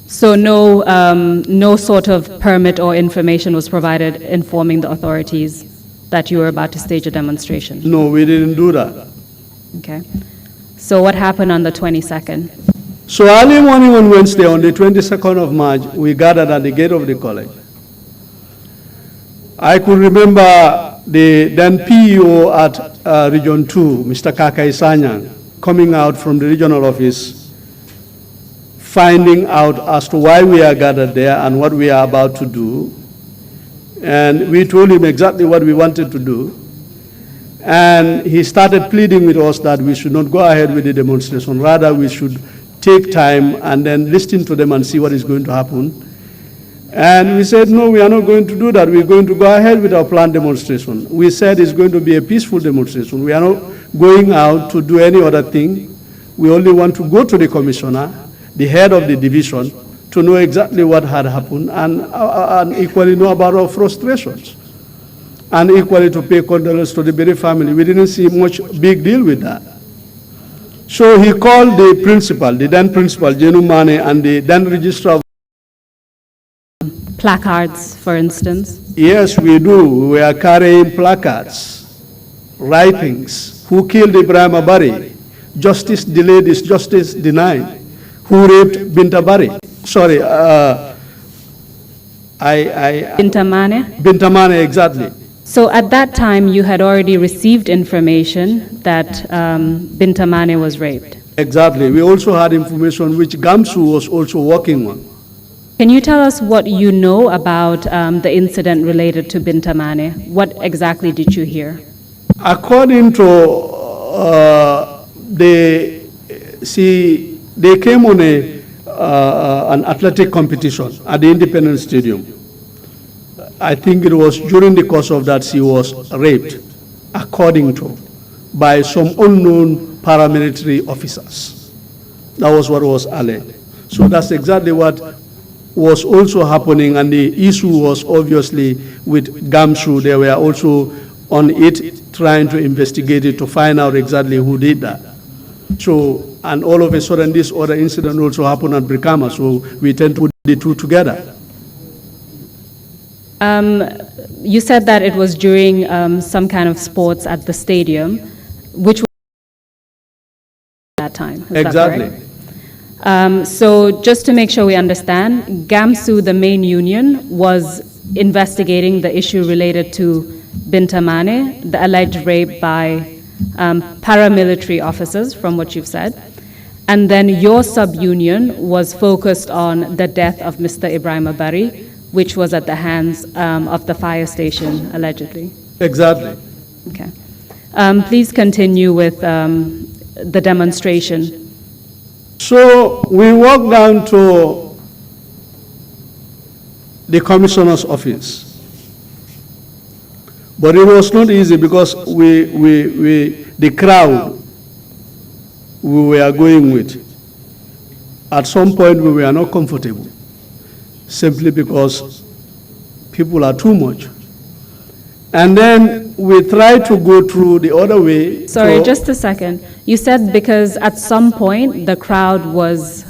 So no sort of permit or information was provided informing the authorities that you were about to stage a demonstration? No, we didn't do that. Okay. So what happened on the 22nd? So early morning on Wednesday, on the 22nd of March, we gathered at the gate of the college. I could remember the then PEO at Region 2, Mr. Kakai Sanyang, coming out from the regional office, finding out as to why we are gathered there and what we are about to do. And we told him exactly what we wanted to do. And he started pleading with us that we should not go ahead with the demonstration. Rather, we should take time and then listen to them and see what is going to happen. And we said, no, we are not going to do that. We're going to go ahead with our planned demonstration. We said it's going to be a peaceful demonstration. We are not going out to do any other thing. We only want to go to the commissioner, the head of the division, to know exactly what had happened, and equally know about our frustrations, and equally to pay condolence to the bereaved family. We didn't see much big deal with that. So he called the principal, the then principal, Jenu Mane, and the then registrar. Placards, for instance? Yes, we do. We are carrying placards, writings. Who killed Ibrahim Abari? Justice delayed is justice denied. Who raped Bintabari? Sorry, Bintamane? Bintamane, exactly. So at that time, you had already received information that Bintamane was raped. Exactly. We also had information which Gamsu was also working on. Can you tell us what you know about the incident related to Bintamane? What exactly did you hear? According to they came on an athletic competition at the Independence Stadium. I think it was during the course of that she was raped, according to, by some unknown paramilitary officers. That was what was alleged. So that's exactly what was also happening, and the issue was obviously with Gamsu. They were also on it, trying to investigate it to find out exactly who did that. So, and all of a sudden this other incident also happened at Brikama, so we tend to put the two together. You said that it was during some kind of sports at the stadium, which was that? that time. Is Exactly. that correct? So just to make sure we understand, GAMSU, the main union, was investigating the issue related to Binta Mane, the alleged rape by paramilitary officers, from what you've said. And then your sub-union was focused on the death of Mr. Ibrahim Abari, which was at the hands of the fire station, allegedly. Exactly. Okay. Please continue with the demonstration. So we walked down to the commissioner's office. But it was not easy because the crowd we were going with, at some point we were not comfortable, simply because people are too much. And then we tried to go through the other way. Sorry, just a second. You said because at some point the crowd was,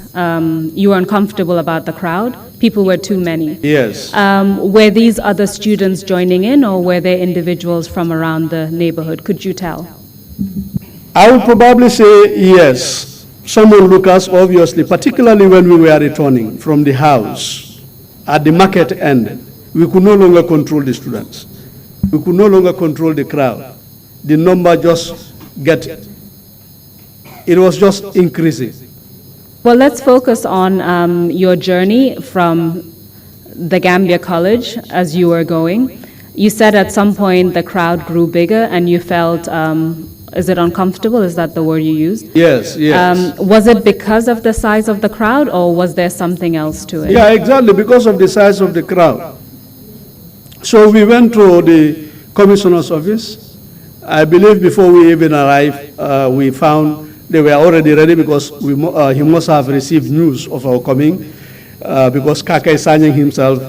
you were uncomfortable about the crowd, people were too many. Yes. Were these other students joining in, or were there individuals from around the neighborhood? Could you tell? I would probably say yes. Some onlookers, obviously, particularly when we were returning from the house at the market end, we could no longer control the students. We could no longer control the crowd. The number just it was just increasing. Well, let's focus on your journey from the Gambia College as you were going. You said at some point the crowd grew bigger and you felt, is it uncomfortable? Is that the word you used? Yes, yes. Was it because of the size of the crowd, or was there something else to it? Yeah, exactly, because of the size of the crowd. So we went to the commissioner's office. I believe before we even arrived, we found they were already ready because he must have received news of our coming because Kakai Sanyang himself,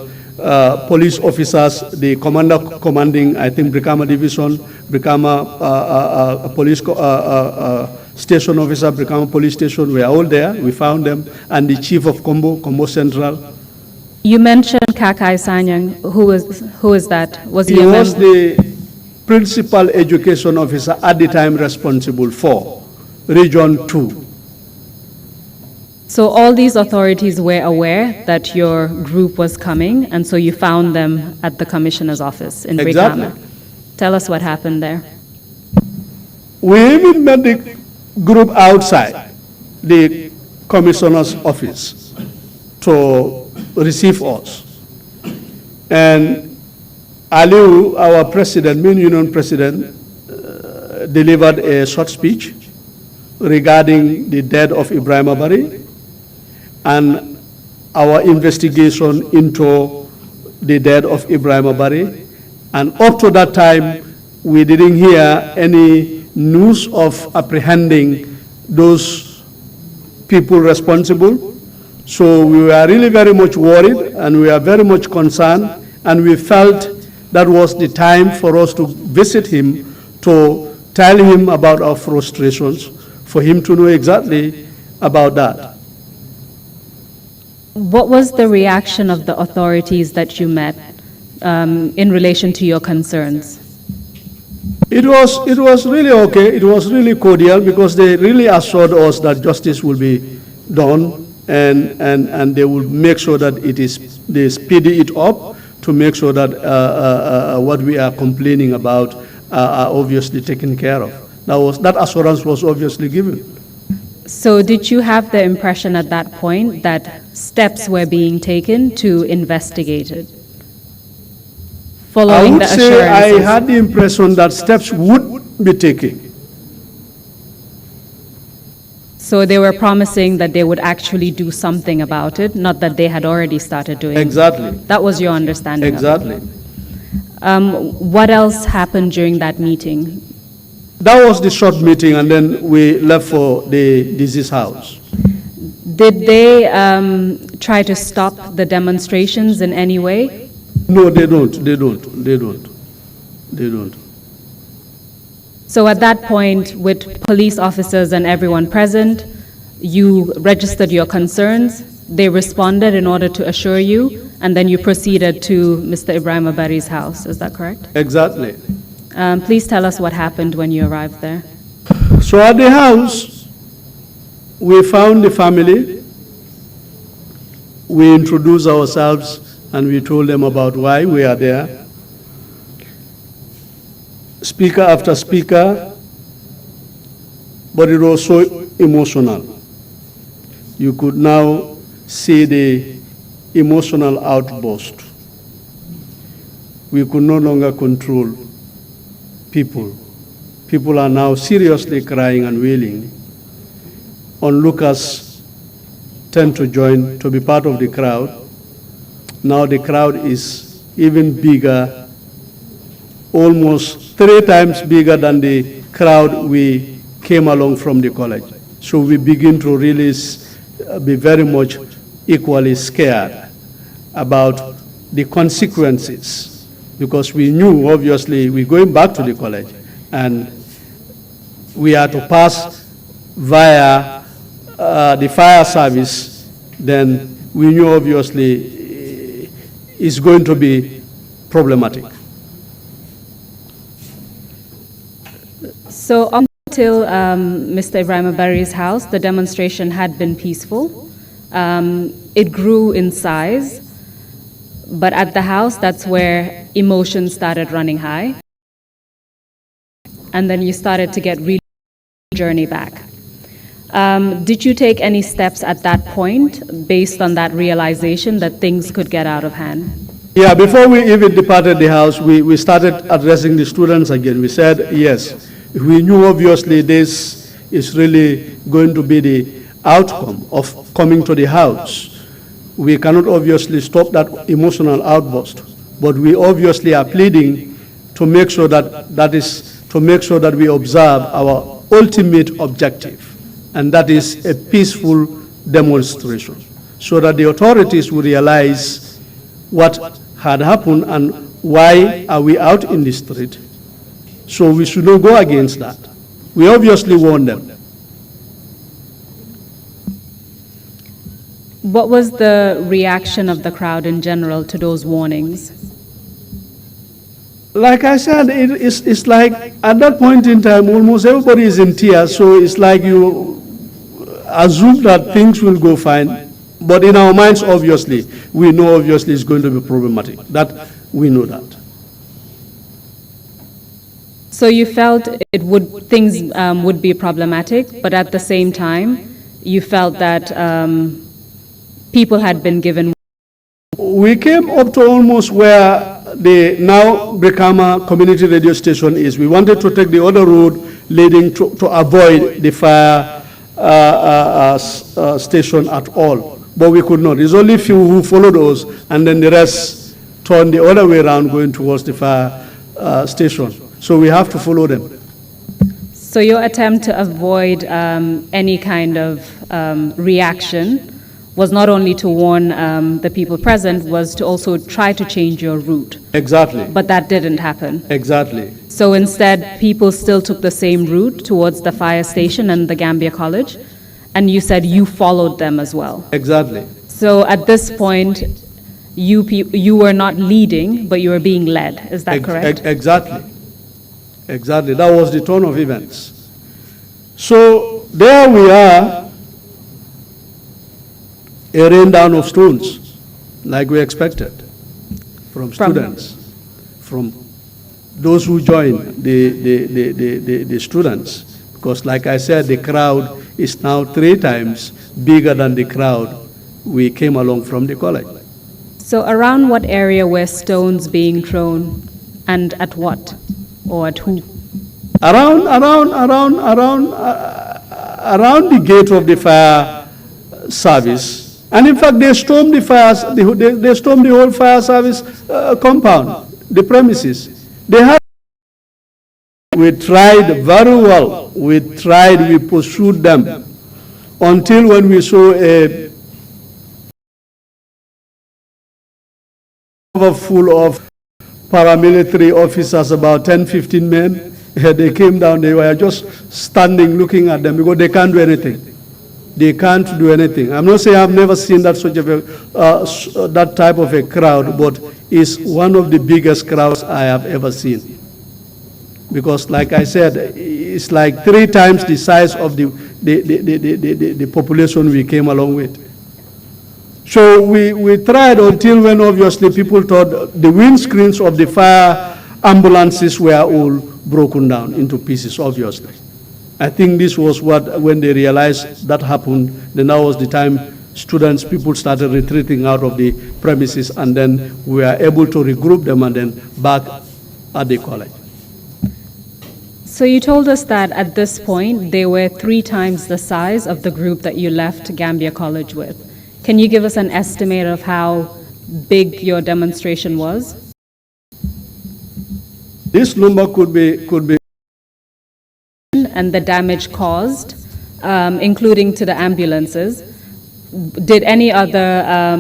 police officers, the commander commanding, I think, Brikama Division, Brikama police station officer, Brikama police station, we are all there. We found them, and the chief of Combo Central. You mentioned Kakai Sanyang. Who is that? Was he He a was member? the principal education officer at the time responsible for Region 2. So all these authorities were aware that your group was coming, and so you found them at the commissioner's office in Exactly. Brikama. Tell us what happened there. We even met the group outside the commissioner's office to receive us. And Aliu, our president, main union president, delivered a short speech regarding the death of Ibrahim Abari and our investigation into the death of Ibrahim Abari. And up to that time, we didn't hear any news of apprehending those people responsible. So we were really very much worried and we are very much concerned, and we felt that was the time for us to visit him, to tell him about our frustrations, for him to know exactly about that. What was the reaction of the authorities that you met in relation to your concerns? It was really okay. It was really cordial because they really assured us that justice will be done, and they will make sure that they speedy it up to make sure that what we are complaining about are obviously taken care of. That assurance was obviously given. So did you have the impression at that point that steps were being taken to investigate it? I Following would the say I assurances. had the impression that steps would be taken. So they were promising that they would actually do something about it, not that they had already started doing it. Exactly. That was your understanding of it. Exactly. What else happened during that meeting? That was the short meeting, and then we left for the disease house. Did they try to stop the demonstrations in any way? No, they don't. So at that point, with police officers and everyone present, you registered your concerns, they responded in order to assure you, and then you proceeded to Mr. Ibrahim Abari's house. Is that correct? Exactly. Please tell us what happened when you arrived there. So at the house, We found the family, we introduced ourselves, and we told them about why we are there. Speaker after speaker, but it was so emotional. You could now see the emotional outburst. We could no longer control people. People are now seriously crying and wailing. Onlookers tend to join to be part of the crowd. Now the crowd is even bigger, almost 3 times bigger than the crowd we came along from the college. So we begin to really be very much equally scared about the consequences, because we knew, obviously, we're going back to the college, and we are to pass via the fire service. Then we knew, obviously, it's going to be problematic. So until Mr. Ibrahim Barry's house, the demonstration had been peaceful. It grew in size, but at the house, that's where emotions started running high. And then you started to get really journey back. Did you take any steps at that point based on that realization that things could get out of hand? Yeah, before we even departed the house, we started addressing the students again. We said, yes, we knew obviously this is really going to be the outcome of coming to the house. We cannot obviously stop that emotional outburst, but we obviously are pleading to make sure that we observe our ultimate objective, and that is a peaceful demonstration, so that the authorities will realize what had happened and why are we out in the street. So we should not go against that. We obviously warned them. What was the reaction of the crowd in general to those warnings? Like I said, it's like at that point in time, almost everybody is in tears, so it's like you assume that things will go fine. But in our minds, obviously, we know obviously it's going to be problematic. That we know that. So you felt things would be problematic, but at the same time, you felt that people had been given. We came up to almost where the now Brikama community radio station is. We wanted to take the other road leading to avoid the fire station at all, but we could not. There's only few who followed us, and then the rest turned the other way around going towards the fire station. So we have to follow them. So your attempt to avoid any kind of reaction was not only to warn the people present, was to also try to change your route. Exactly. But that didn't happen. Exactly. So instead, people still took the same route towards the fire station and the Gambia College, and you said you followed them as well. Exactly. So at this point, you were not leading, but you were being led. Is that correct? Exactly. Exactly. That was the turn of events. So there we are, a rain down of stones, like we expected, from students, from those who joined the students. Because like I said, the crowd is now 3 times bigger than the crowd we came along from the college. So around what area were stones being thrown, and at what, or at who? Around the gate of the fire service. And in fact, they stormed the they stormed the whole fire service compound, the premises. We tried very well. We pursued them until when we saw a full of paramilitary officers, about 10, 15 men. They came down, they were just standing looking at them because they can't do anything. They can't do anything. I'm not saying I've never seen that that type of a crowd, but it's one of the biggest crowds I have ever seen. Because like I said, it's like 3 times the size of the the population we came along with. So we tried until when obviously people thought the windscreens of the fire ambulances were all broken down into pieces, obviously. I think this was when they realized that happened, then that was the time people started retreating out of the premises, and then we were able to regroup them and then back at the college. So you told us that at this point, they were 3 times the size of the group that you left Gambia College with. Can you give us an estimate of how big your demonstration was? This number could be. And the damage caused, including to the ambulances. Did any other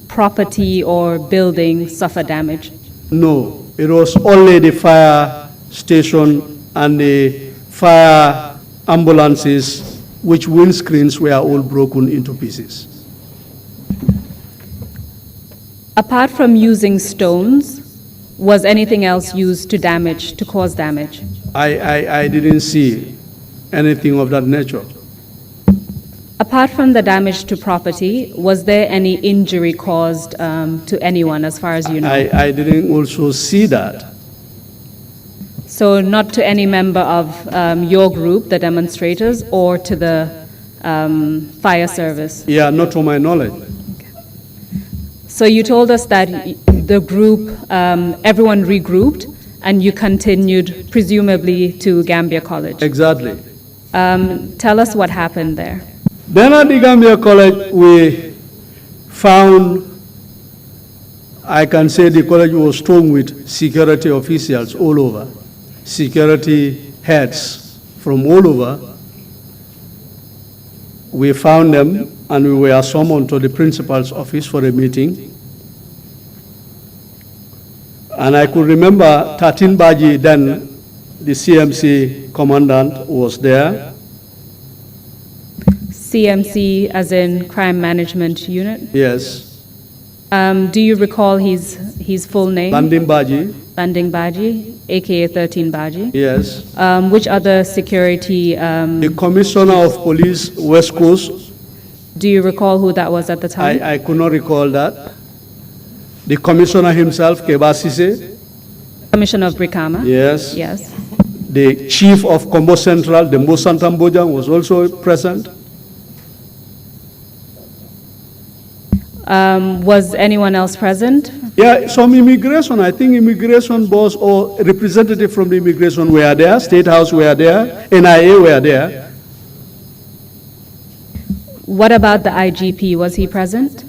property or building suffer damage? No, it was only the fire station and the fire ambulances, which windscreens were all broken into pieces. Apart from using stones, was anything else used to cause damage? I didn't see anything of that nature. Apart from the damage to property, was there any injury caused to anyone, as far as you know? I didn't also see that. So not to any member of your group, the demonstrators, or to the fire service? Yeah, not to my knowledge. Okay. So you told us that the group, everyone regrouped, and you continued, presumably, to Gambia College. Exactly. Tell us what happened there. Then at the Gambia College, we found, I can say the college was strewn with security officials all over, security heads from all over. We found them, and we were summoned to the principal's office for a meeting. And I could remember Tatin Baji, then the CMC commandant, was there. CMC as in Crime Management Unit? Yes. Do you recall his full name? Landing Baji. Landing Baji, aka 13 Baji. Yes. Which other security? The Commissioner of Police, West Coast. Do you recall who that was at the time? I could not recall that. The Commissioner himself, Kebasise. Commissioner of Brikama? Yes. Yes. The Chief of Combo Central, Dembo Santambojan, was also present. Was anyone else present? Yeah, some immigration, I think immigration boss or representative from the immigration were there, State House were there, NIA were there. What about the IGP? Was he present?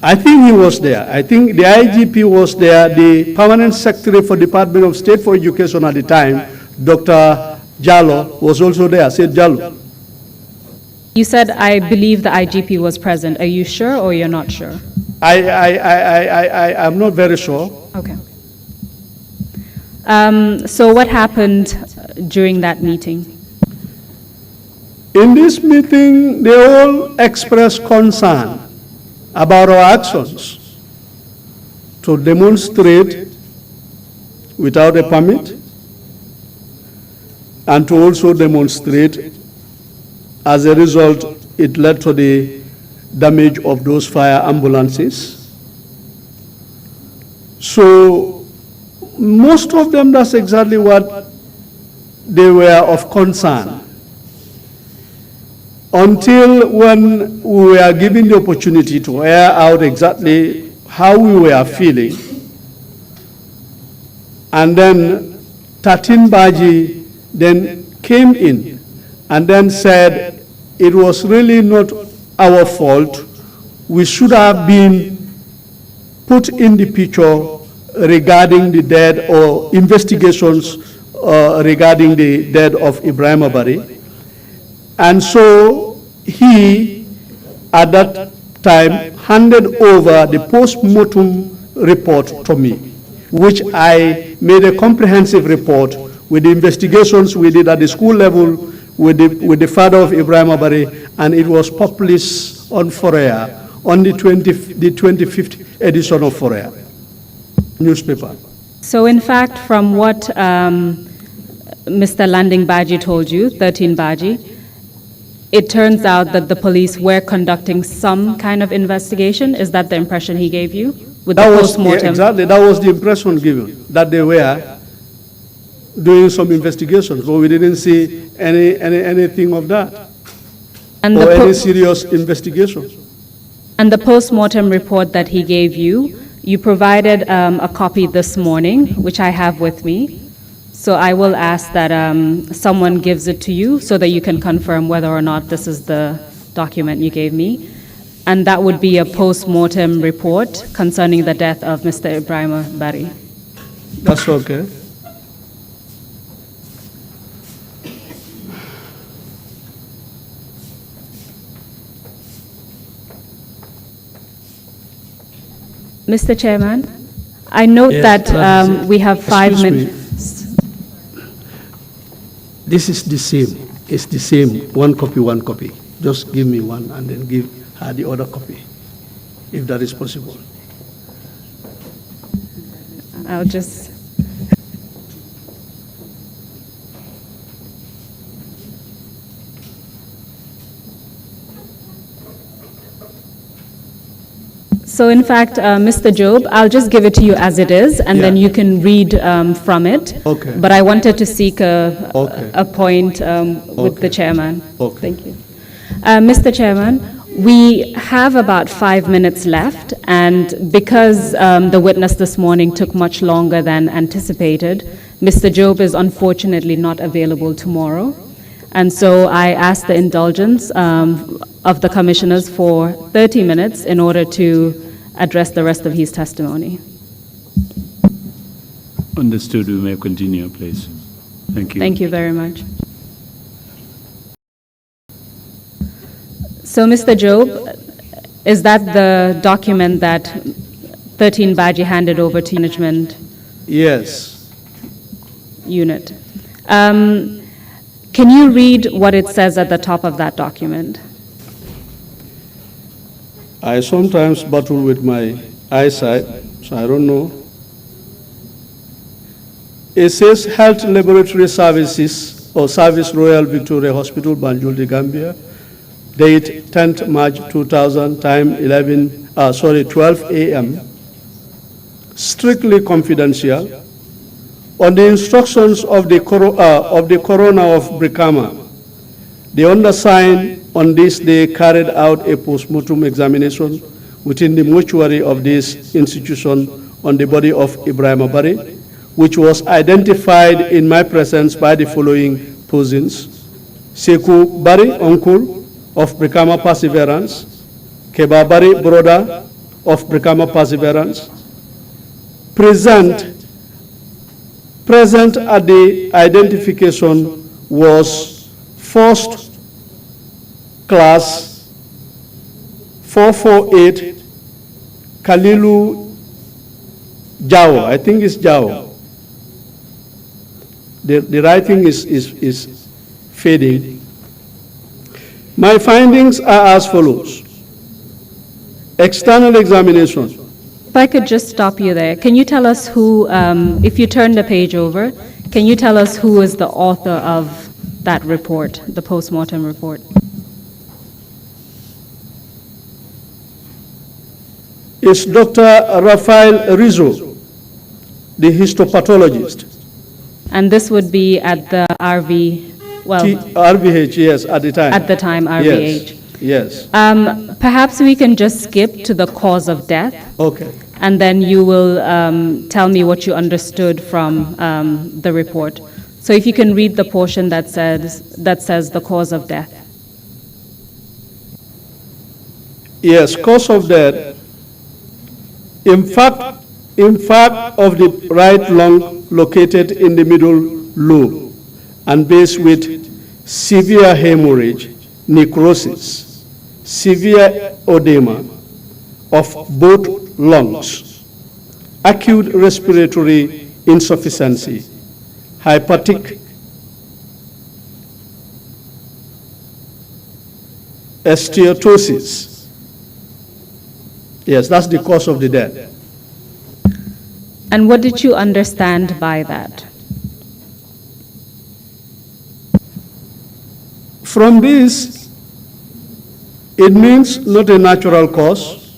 I think he was there. I think the IGP was there. The permanent secretary for Department of State for Education at the time, Dr. Jallo, was also there, Said Jallo. You said, I believe the IGP was present. Are you sure or you're not sure? I'm not very sure. Okay. So what happened during that meeting? In this meeting, they all expressed concern about our actions to demonstrate without a permit and to also demonstrate. As a result, it led to the damage of those fire ambulances. So most of them, that's exactly what they were of concern. Until when we were given the opportunity to air out exactly how we were feeling. And then Tatin Baji then came in and then said it was really not our fault. We should have been put in the picture regarding the death or investigations regarding the death of Ibrahim Abari. And so he, at that time, handed over the post-mortem report to me, which I made a comprehensive report with the investigations we did at the school level with the father of Ibrahim Abari, and it was published on Forea, on the 25th edition of Forea newspaper. So in fact, from what Mr. Landing Baji told you, 13 Baji, it turns out that the police were conducting some kind of investigation. Is that the impression he gave you? With the post-mortem? Exactly, that was the impression given, that they were doing some investigations, but we didn't see anything of that, And or the any serious investigation. And the post-mortem report that he gave you, you provided a copy this morning, which I have with me. So I will ask that someone gives it to you so that you can confirm whether or not this is the document you gave me. And that would be a post-mortem report concerning the death of Mr. Ibrahim Bari. That's okay. Mr. Chairman, I note Yes, that we have 5 Excuse me. minutes. This is the same. It's the same. One copy. Just give me one and then give her the other copy, if that is possible. I'll just... So in fact, Mr. Jobe, I'll just give it to you as it is, and then Yeah. you can read from it. Okay. But I wanted to seek a point with the Okay. chairman. Okay. Thank you. Mr. Chairman, we have about 5 minutes left, and because the witness this morning took much longer than anticipated, Mr. Jobe is unfortunately not available tomorrow. And so I asked the indulgence of the commissioners for 30 minutes in order to address the rest of his testimony. Understood. We may continue, please. Thank you. Thank you very much. So, Mr. Jobe, is that the document that 13 Baji handed over to management Yes. unit? Can you read what it says at the top of that document? I sometimes battle with my eyesight, so I don't know. It says Health Laboratory Services or Service Royal Victoria Hospital, Banjul, the Gambia, date 10th March 2000, time 12 a.m. Strictly confidential. On the instructions of the coroner of Brikama, the undersigned on this day carried out a post-mortem examination within the mortuary of this institution on the body of Ibrahim Bari, which was identified in my presence by the following persons: Sekou Bari, uncle of Brikama Perseverance; Keba Bari, brother of Brikama Perseverance. Present at the identification was first class 448 Kalilu Jao. I think it's Jao. The writing is fading. My findings are as follows. External examination. If I could just stop you there, can you tell us who, if you turn the page over, can you tell us who is the author of that report, the post-mortem report? It's Dr. Rafael Rizzo, the histopathologist. And this would be at the RV, well, RVH, yes, at the time. at the time, RVH. Yes. Perhaps we can just skip to the cause of death, Okay. and then you will tell me what you understood from the report. So if you can read the portion that says the cause of death. Yes, cause of death. In fact of the right lung located in the middle lobe and base with severe hemorrhage, necrosis, severe edema of both lungs, acute respiratory insufficiency, hepatic steatosis. Yes, that's the cause of the death. And what did you understand by that? From this, it means not a natural cause.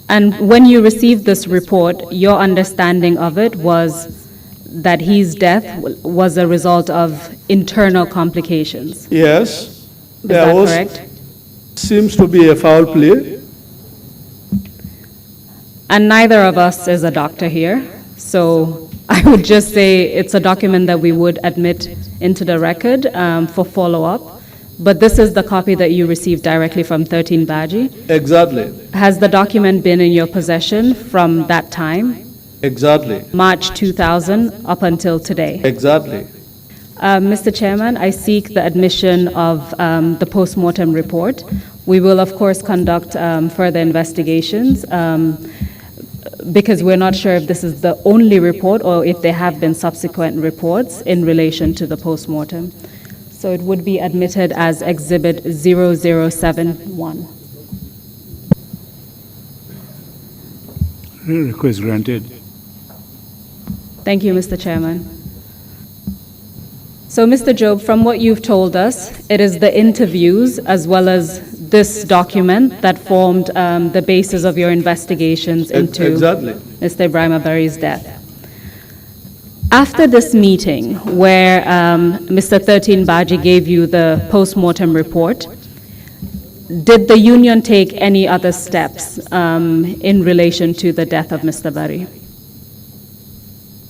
And when you received this report, your understanding of it was that his death was a result of internal complications. Yes, Is there that was, correct? seems to be a foul play. And neither of us is a doctor here, so I would just say it's a document that we would admit into the record for follow-up. But this is the copy that you received directly from 13 Baji. Exactly, Has the document been in your possession from that time, exactly, March 2000, up until today? exactly. Mr. Chairman, I seek the admission of the post-mortem report. We will, of course, conduct further investigations because we're not sure if this is the only report or if there have been subsequent reports in relation to the post-mortem. So it would be admitted as Exhibit 0071. Request granted. Thank you, Mr. Chairman. So, Mr. Jobe, from what you've told us, it is the interviews as well as this document that formed the basis of your investigations into Exactly. Mr. Ibrahim Abari's death. After this meeting, where Mr. 13 Baji gave you the post-mortem report, did the union take any other steps in relation to the death of Mr. Bari?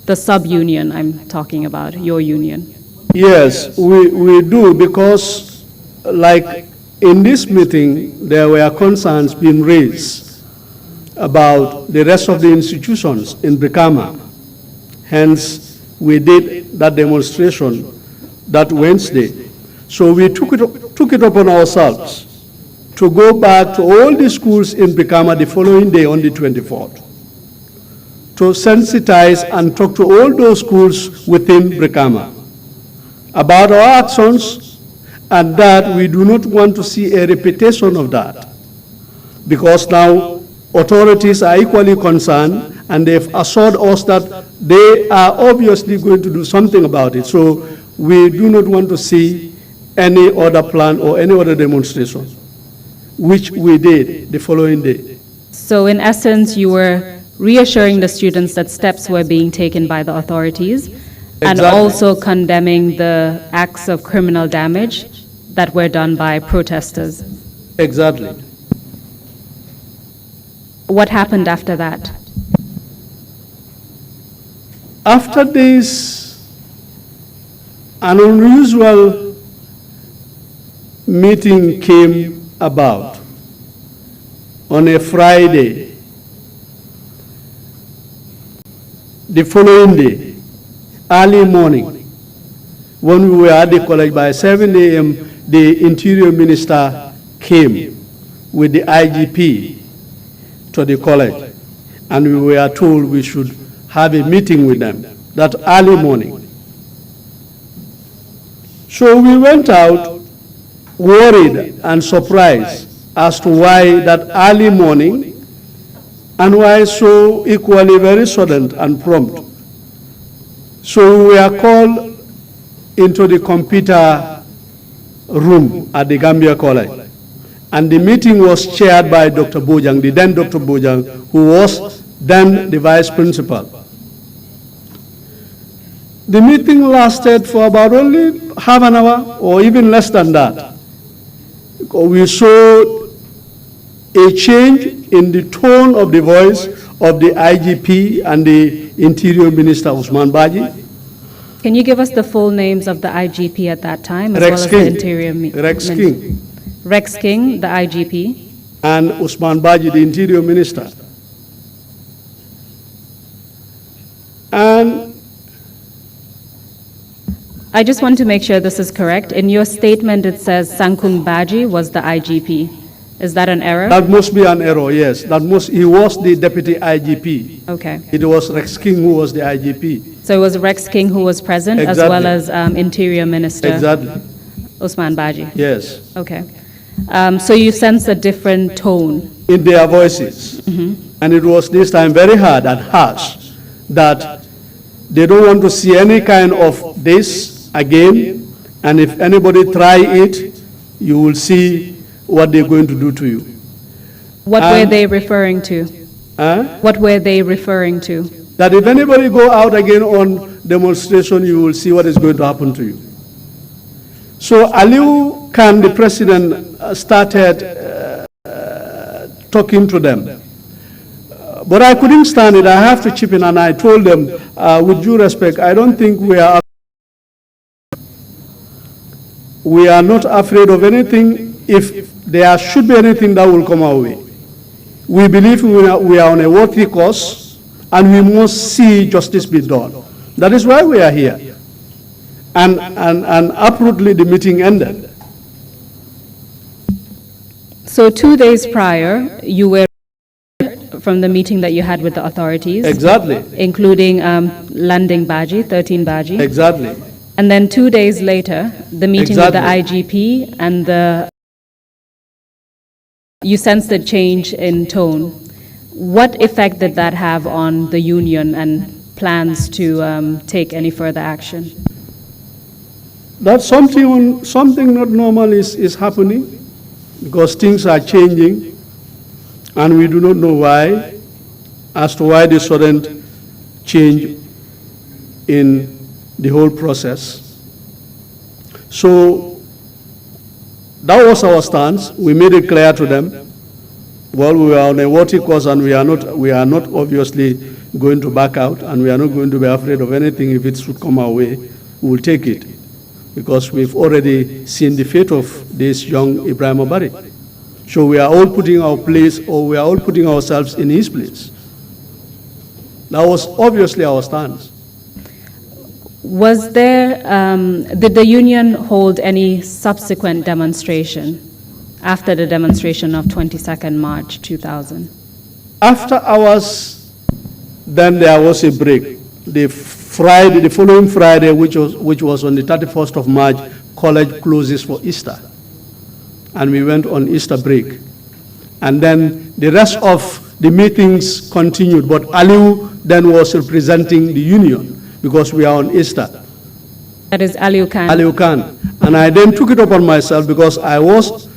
The sub-union I'm talking about, your union. Yes, we do, because like in this meeting, there were concerns being raised about the rest of the institutions in Brikama. Hence, we did that demonstration that Wednesday. So we took it upon ourselves to go back to all the schools in Brikama the following day on the 24th, to sensitize and talk to all those schools within Brikama about our actions, and that we do not want to see a repetition of that, because now authorities are equally concerned and they've assured us that they are obviously going to do something about it. So we do not want to see any other plan or any other demonstration, which we did the following day. So in essence, you were reassuring the students that steps were being taken by the authorities and Exactly. also condemning the acts of criminal damage that were done by protesters. Exactly. What happened after that? After this, an unusual meeting came about on a Friday. The following day, early morning, when we were at the college by 7 a.m., the Interior Minister came with the IGP to the college, and we were told we should have a meeting with them that early morning. So we went out worried and surprised as to why that early morning and why so equally very sudden and prompt. So we were called into the computer room at the Gambia College, and the meeting was chaired by Dr. Bojang, the then Dr. Bojang, who was then the vice principal. The meeting lasted for about only half an hour or even less than that. We saw a change in the tone of the voice of the IGP and the Interior Minister, Usman Baji. Can you give us the full names of the IGP at that time, as Rex well as King. the Interior Rex Minister? King. Rex King, the IGP. And Usman Baji, the Interior Minister. And I just want to make sure this is correct. In your statement, it says Sankung Baji was the IGP. Is that an error? that must be an error, yes. He was the Deputy IGP. Okay. It was Rex King who was the IGP. So it was Rex King who was present, as Exactly. well as Interior Minister Exactly, Usman Baji. yes. Okay. So you sense a different tone. In their voices. And it was this time very hard and harsh that they don't want to see any kind of this again, and if anybody try it, you will see what they're going to do to you. What were they referring to? Huh? What were they referring to? That if anybody go out again on demonstration, you will see what is going to happen to you. So Aliu Khan, the president, started talking to them. But I couldn't stand it. I have to chip in, and I told them, with due respect, I don't think we are not afraid of anything. If there should be anything that will come our way, we believe we are on a worthy cause, and we must see justice be done. That is why we are here. And abruptly the meeting ended. So 2 days prior, you were from the meeting that you had with the authorities. Exactly. Including landing Baji, 13 Baji. Exactly. And then 2 days later, the meeting with the IGP and you sensed a change in tone. What effect did that have on the union and plans to take any further action? That something not normal is happening, because things are changing, and we do not know why, as to why the sudden change in the whole process. So that was our stance. We made it clear to them. Well, we are on a worthy course, and we are not obviously going to back out, and we are not going to be afraid of anything. If it should come our way, we will take it, because we've already seen the fate of this young Ibrahim Abari. So we are all putting ourselves in his place. That was obviously our stance. Was there, did the union hold any subsequent demonstration after the demonstration of 22nd March 2000? After ours, then there was a break. The following Friday, which was on the 31st of March, college closes for Easter. And we went on Easter break. And then the rest of the meetings continued, but Aliu then was representing the union, because we are on Easter. That is Aliu Khan. Aliu Khan. And I then took it upon myself, because I was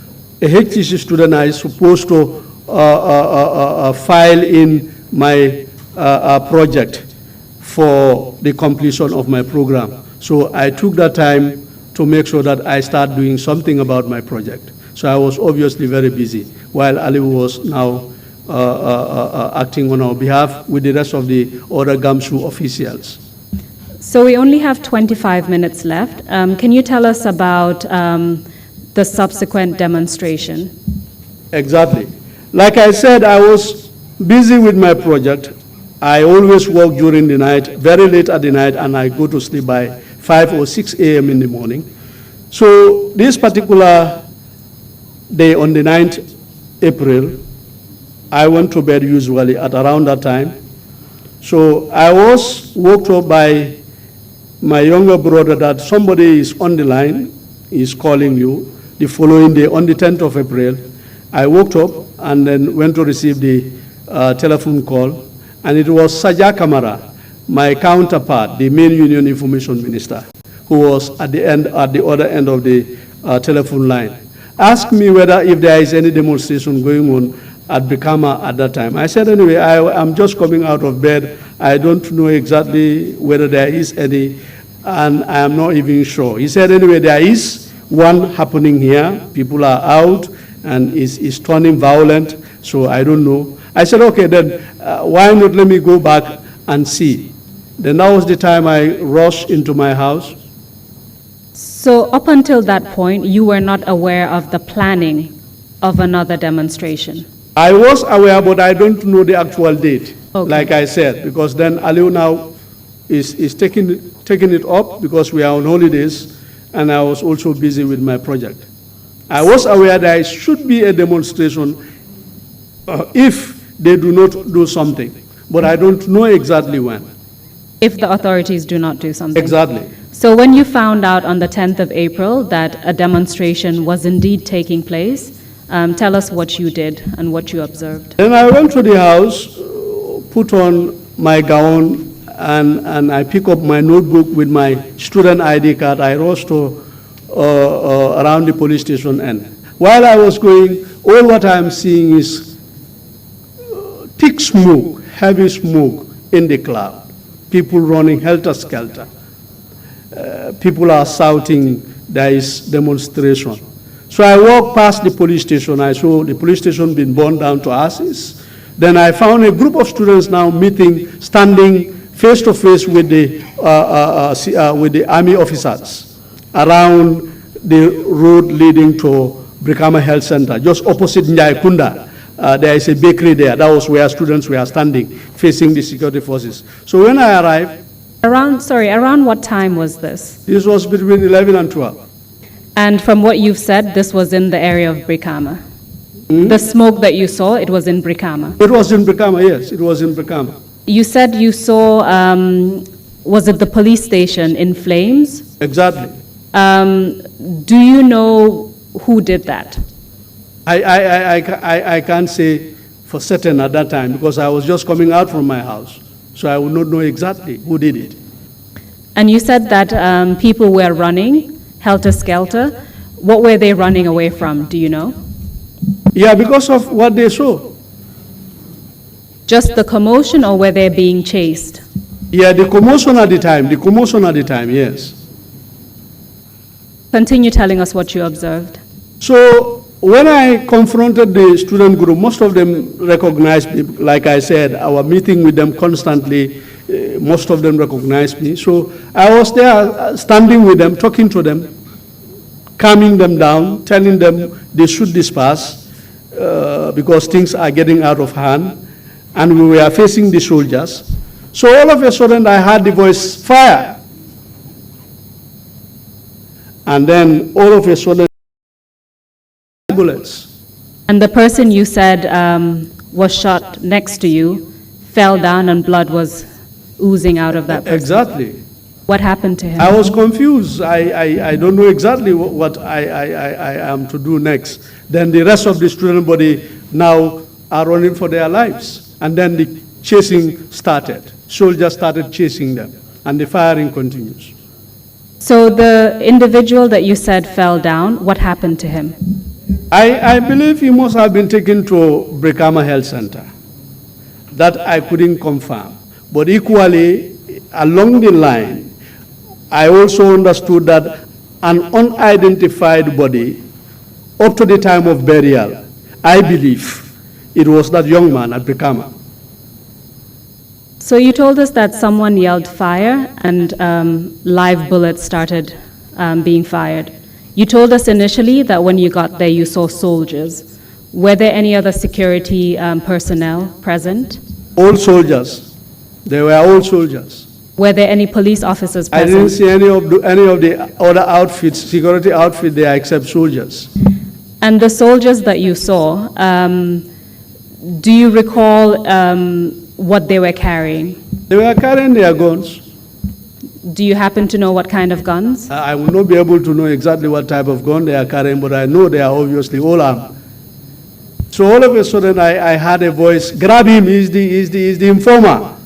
a HTC student. I was supposed to file in my project for the completion of my program. So I took that time to make sure that I start doing something about my project. So I was obviously very busy, while Ali was now acting on our behalf with the rest of the other GAMSU officials. So we only have 25 minutes left. Can you tell us about the subsequent demonstration? Exactly. Like I said, I was busy with my project. I always work during the night, very late at the night, and I go to sleep by 5 or 6 a.m. in the morning. So this particular day, on the 9th April, I went to bed usually at around that time. So I was woke up by my younger brother that somebody is on the line, is calling you. The following day, on the 10th of April, I woke up and then went to receive the telephone call, and it was Saja Kamara, my counterpart, the main union information minister, who was at the other end of the telephone line. Asked me whether if there is any demonstration going on at Brikama at that time. I said, anyway, I'm just coming out of bed. I don't know exactly whether there is any, and I am not even sure. He said, anyway, there is one happening here. People are out, and it's turning violent, so I don't know. I said, okay, then why not let me go back and see. Then that was the time I rushed into my house. So up until that point, you were not aware of the planning of another demonstration? I was aware, but I don't know the actual date, Okay. like I said, because then Aliu now is taking it up, because we are on holidays, and I was also busy with my project. I was aware that it should be a demonstration if they do not do something, but I don't know exactly when. If the authorities do not do something? Exactly. So when you found out on the 10th of April that a demonstration was indeed taking place, tell us what you did and what you observed. Then I went to the house, put on my gown, and I pick up my notebook with my student ID card. I rush to around the police station, and while I was going, all what I'm seeing is thick smoke, heavy smoke in the cloud. People running helter-skelter. People are shouting, there is demonstration. So I walked past the police station. I saw the police station being burned down to ashes. Then I found a group of students now meeting, standing face to face with the army officers around the road leading to Brikama Health Center, just opposite Njai Kunda. There is a bakery there. That was where students were standing, facing the security forces. So when I arrived... Around what time was this? This was between 11 and 12. And from what you've said, this was in the area of Brikama. The smoke that you saw, it was in Brikama. It was in Brikama, yes, it was in Brikama. You said you saw, was it the police station in flames? Exactly. Do you know who did that? I can't say for certain at that time because I was just coming out from my house. So I would not know exactly who did it. And you said that people were running, helter-skelter. What were they running away from, do you know? Yeah, because of what they saw. Just the commotion, or were they being chased? Yeah, the commotion at the time, yes. Continue telling us what you observed. So when I confronted the student group, most of them recognized me. Like I said, our meeting with them constantly, most of them recognized me. So I was there standing with them, talking to them, calming them down, telling them they should disperse because things are getting out of hand, and we were facing the soldiers. So all of a sudden I heard the voice, fire. And then all of a sudden, bullets. And the person you said was shot next to you fell down and blood was oozing out of that person. Exactly. What happened to him? I was confused. I don't know exactly what I am to do next. Then the rest of the student body now are running for their lives. And then the chasing started. Soldiers started chasing them. And the firing continues. So the individual that you said fell down, what happened to him? I believe he must have been taken to Brikama Health Center. That I couldn't confirm. But equally, along the line, I also understood that an unidentified body, up to the time of burial, I believe it was that young man at Brikama. So you told us that someone yelled fire and live bullets started being fired. You told us initially that when you got there you saw soldiers. Were there any other security personnel present? All soldiers. They were all soldiers. Were there any police officers present? I didn't see any of the other outfits, security outfit there except soldiers. And the soldiers that you saw, do you recall what they were carrying? They were carrying their guns. Do you happen to know what kind of guns? I will not be able to know exactly what type of gun they are carrying, but I know they are obviously all armed. So all of a sudden I heard a voice, grab him, he's the informer.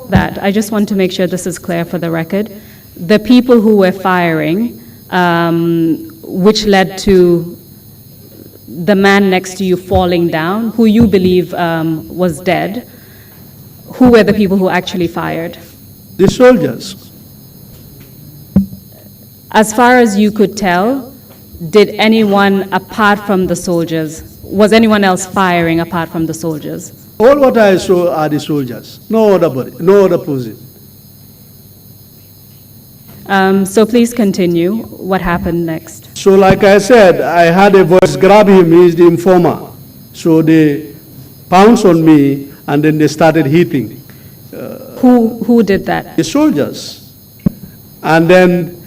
That, I just want to make sure this is clear for the record. The people who were firing, which led to the man next to you falling down, who you believe was dead, who were the people who actually fired? The soldiers. As far as you could tell, did anyone apart from the soldiers, was anyone else firing apart from the soldiers? All what I saw are the soldiers, no other body, no other person. So please continue. What happened next? So like I said, I heard a voice, grab him, he's the informer. So they pounced on me and then they started hitting. Who did that? The soldiers. And then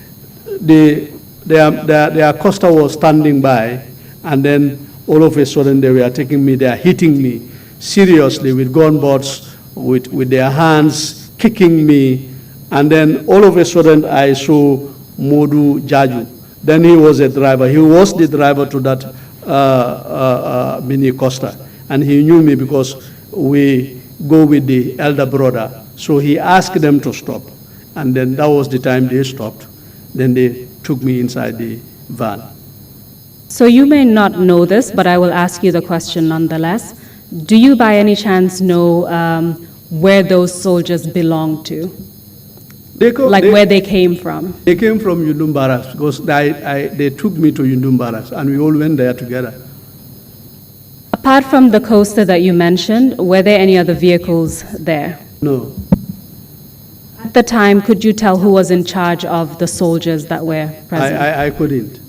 their costa was standing by, and then all of a sudden they were taking me, they are hitting me seriously with gun butts, with their hands, kicking me. And then all of a sudden I saw Modu Jaju. Then he was a driver. He was the driver to that mini Costa. And he knew me because we go with the elder brother. So he asked them to stop. And then that was the time they stopped. Then they took me inside the van. So you may not know this, but I will ask you the question nonetheless. Do you by any chance know where those soldiers belong to? Where they came from? They came from Yundum Barracks because they took me to Yundum Barracks and we all went there together. Apart from the coaster that you mentioned, were there any other vehicles there? No. At the time, could you tell who was in charge of the soldiers that were present? I couldn't.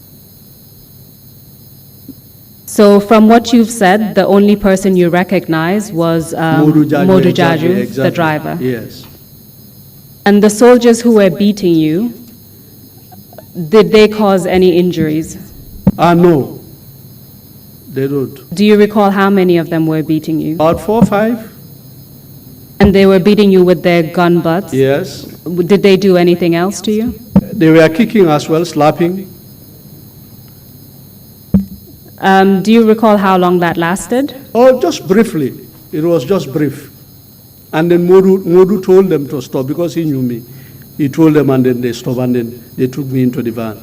So from what you've said, the only person you recognize was Modu Jaju, exactly. the driver. Yes. And the soldiers who were beating you, did they cause any injuries? No, they don't. Do you recall how many of them were beating you? About 4 or 5. And they were beating you with their gun butts? Yes. Did they do anything else to you? They were kicking as well, slapping. Do you recall how long that lasted? Oh, just briefly. It was just brief. And then Modu told them to stop because he knew me. He told them and then they stopped and then they took me into the van.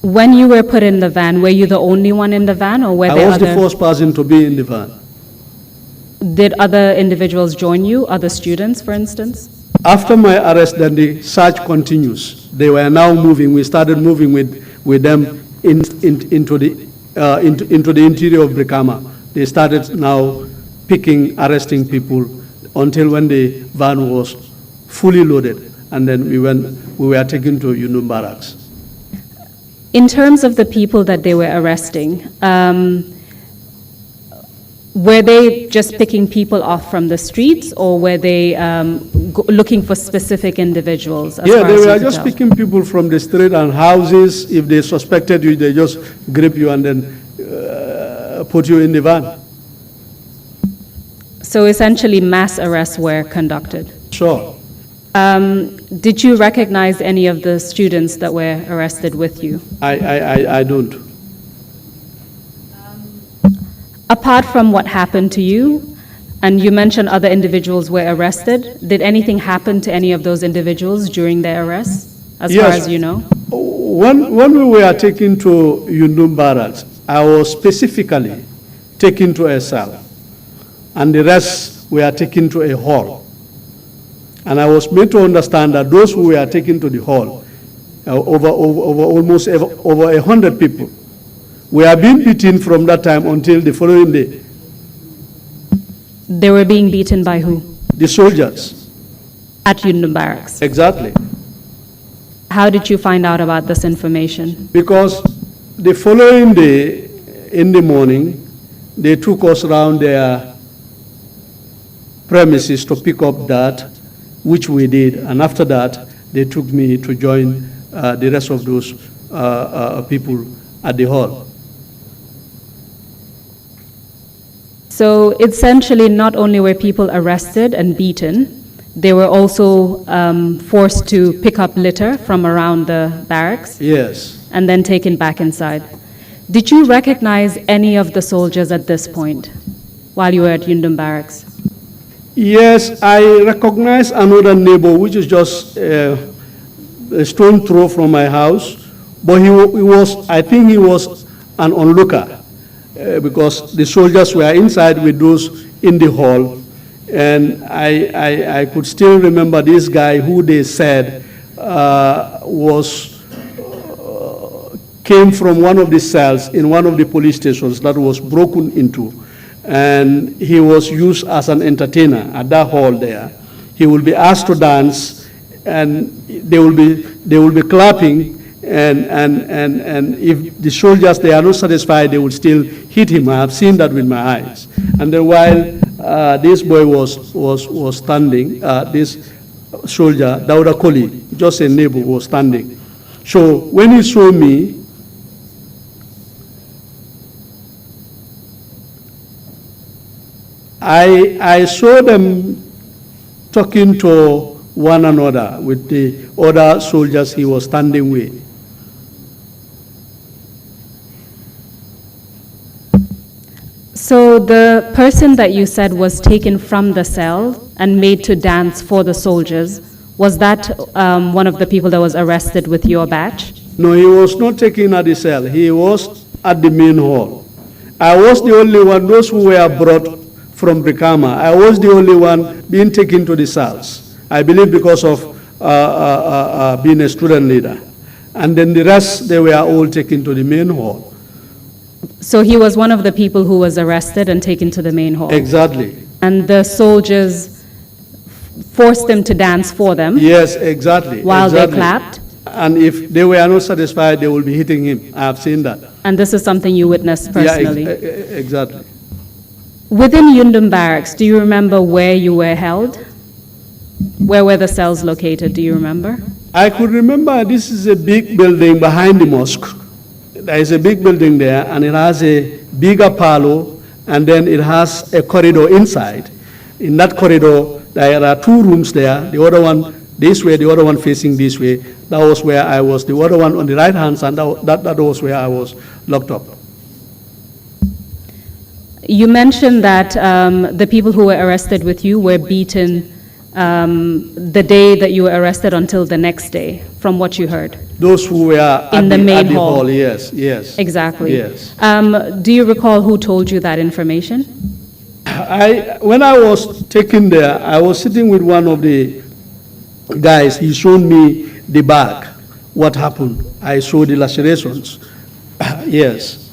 When you were put in the van, were you the only one in the van or were there I was other? the first person to be in the van. Did other individuals join you, other students, for instance? After my arrest, then the search continues. They were now moving. We started moving with them into the interior of Brikama. They started now arresting people until when the van was fully loaded, and then we were taken to Yundum Barracks. In terms of the people that they were arresting, were they just picking people off from the streets, or were they looking for specific individuals? Yeah, they were just picking people from the street and houses. If they suspected you, they just grip you and then put you in the van. So essentially, mass arrests were conducted. Sure. Did you recognize any of the students that were arrested with you? I don't. Apart from what happened to you, and you mentioned other individuals were arrested, did anything happen to any of those individuals during their arrest, as far as you know? When we were taken to Yundum Barracks, I was specifically taken to a cell, and the rest were taken to a hall. And I was made to understand that those who were taken to the hall, almost over 100 people, were being beaten from that time until the following day. They were being beaten by who? The soldiers. At Yundum Barracks. Exactly. How did you find out about this information? Because the following day, in the morning, they took us around their premises to pick up that, which we did, and after that, they took me to join the rest of those people at the hall. So essentially, not only were people arrested and beaten, they were also forced to pick up litter from around the barracks. Yes. And then taken back inside. Did you recognize any of the soldiers at this point while you were at Yundum Barracks? Yes, I recognize another neighbor, which is just a stone throw from my house, but I think he was an onlooker. Because the soldiers were inside with those in the hall, and I could still remember this guy who they said came from one of the cells in one of the police stations that was broken into, and he was used as an entertainer at that hall there. He will be asked to dance, and they will be clapping. And if the soldiers, they are not satisfied, they will still hit him. I have seen that with my eyes. And then while this boy was standing, this soldier, Dauda Koli, just a neighbor, was standing. So when he saw me, I saw them talking to one another with the other soldiers he was standing with. So the person that you said was taken from the cell and made to dance for the soldiers, was that one of the people that was arrested with your badge? No, he was not taken at the cell. He was at the main hall. I was the only one, those who were brought from Brikama, I was the only one being taken to the cells. I believe because of being a student leader. And then the rest, they were all taken to the main hall. So he was one of the people who was arrested and taken to the main hall? Exactly. And the soldiers forced them to dance for them? Yes, exactly. While exactly. they clapped? And if they were not satisfied, they will be hitting him. I have seen that. And this is something you witnessed personally? Yeah, exactly. Within Yundum Barracks, do you remember where you were held? Where were the cells located, do you remember? I could remember this is a big building behind the mosque. There is a big building there, and it has a bigger parlor, and then it has a corridor inside. In that corridor, there are two rooms there, the other one this way, the other one facing this way. That was where I was. The other one on the right hand side, that was where I was locked up. You mentioned that the people who were arrested with you were beaten the day that you were arrested until the next day, from what you heard. Those who were in the main hall, yes, yes. Exactly. Yes. Do you recall who told you that information? When I was taken there, I was sitting with one of the guys. He showed me the bag, what happened. I saw the lacerations. Yes.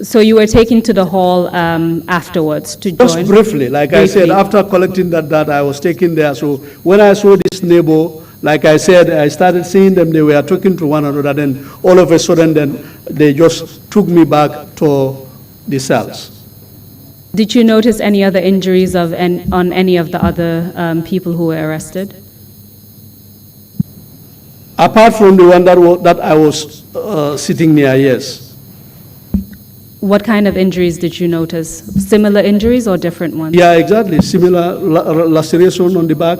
So you were taken to the hall afterwards to join? Just briefly, like I said, after collecting that, I was taken there. So when I saw this neighbor, like I said, I started seeing them, they were talking to one another, then all of a sudden, then they just took me back to the cells. Did you notice any other injuries on any of the other people who were arrested? Apart from the one that I was sitting near, yes. What kind of injuries did you notice? Similar injuries or different ones? Yeah, exactly. Similar laceration on the back.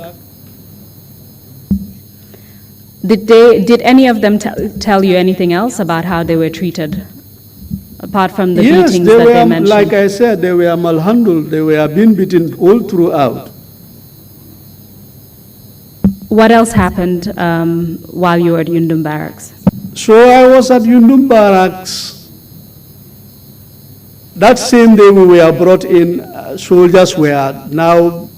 Did any of them tell you anything else about how they were treated, apart from the beatings that they mentioned? Like I said, they were malhandled. They were being beaten all throughout. What else happened while you were at Yundum Barracks? So I was at Yundum Barracks. That same day we were brought in, soldiers were now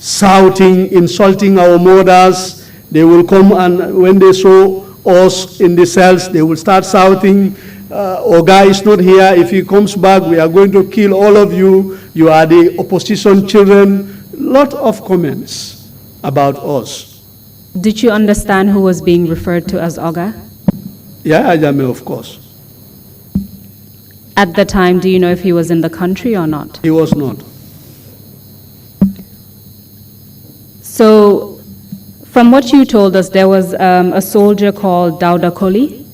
shouting, insulting our mothers. They will come, and when they saw us in the cells, they will start shouting, Oga is not here. If he comes back, we are going to kill all of you. You are the opposition children. Lot of comments about us. Did you understand who was being referred to as Oga? Yeah, Ajame, of course. At the time, do you know if he was in the country or not? He was not. So, from what you told us, there was a soldier called Dauda Koli.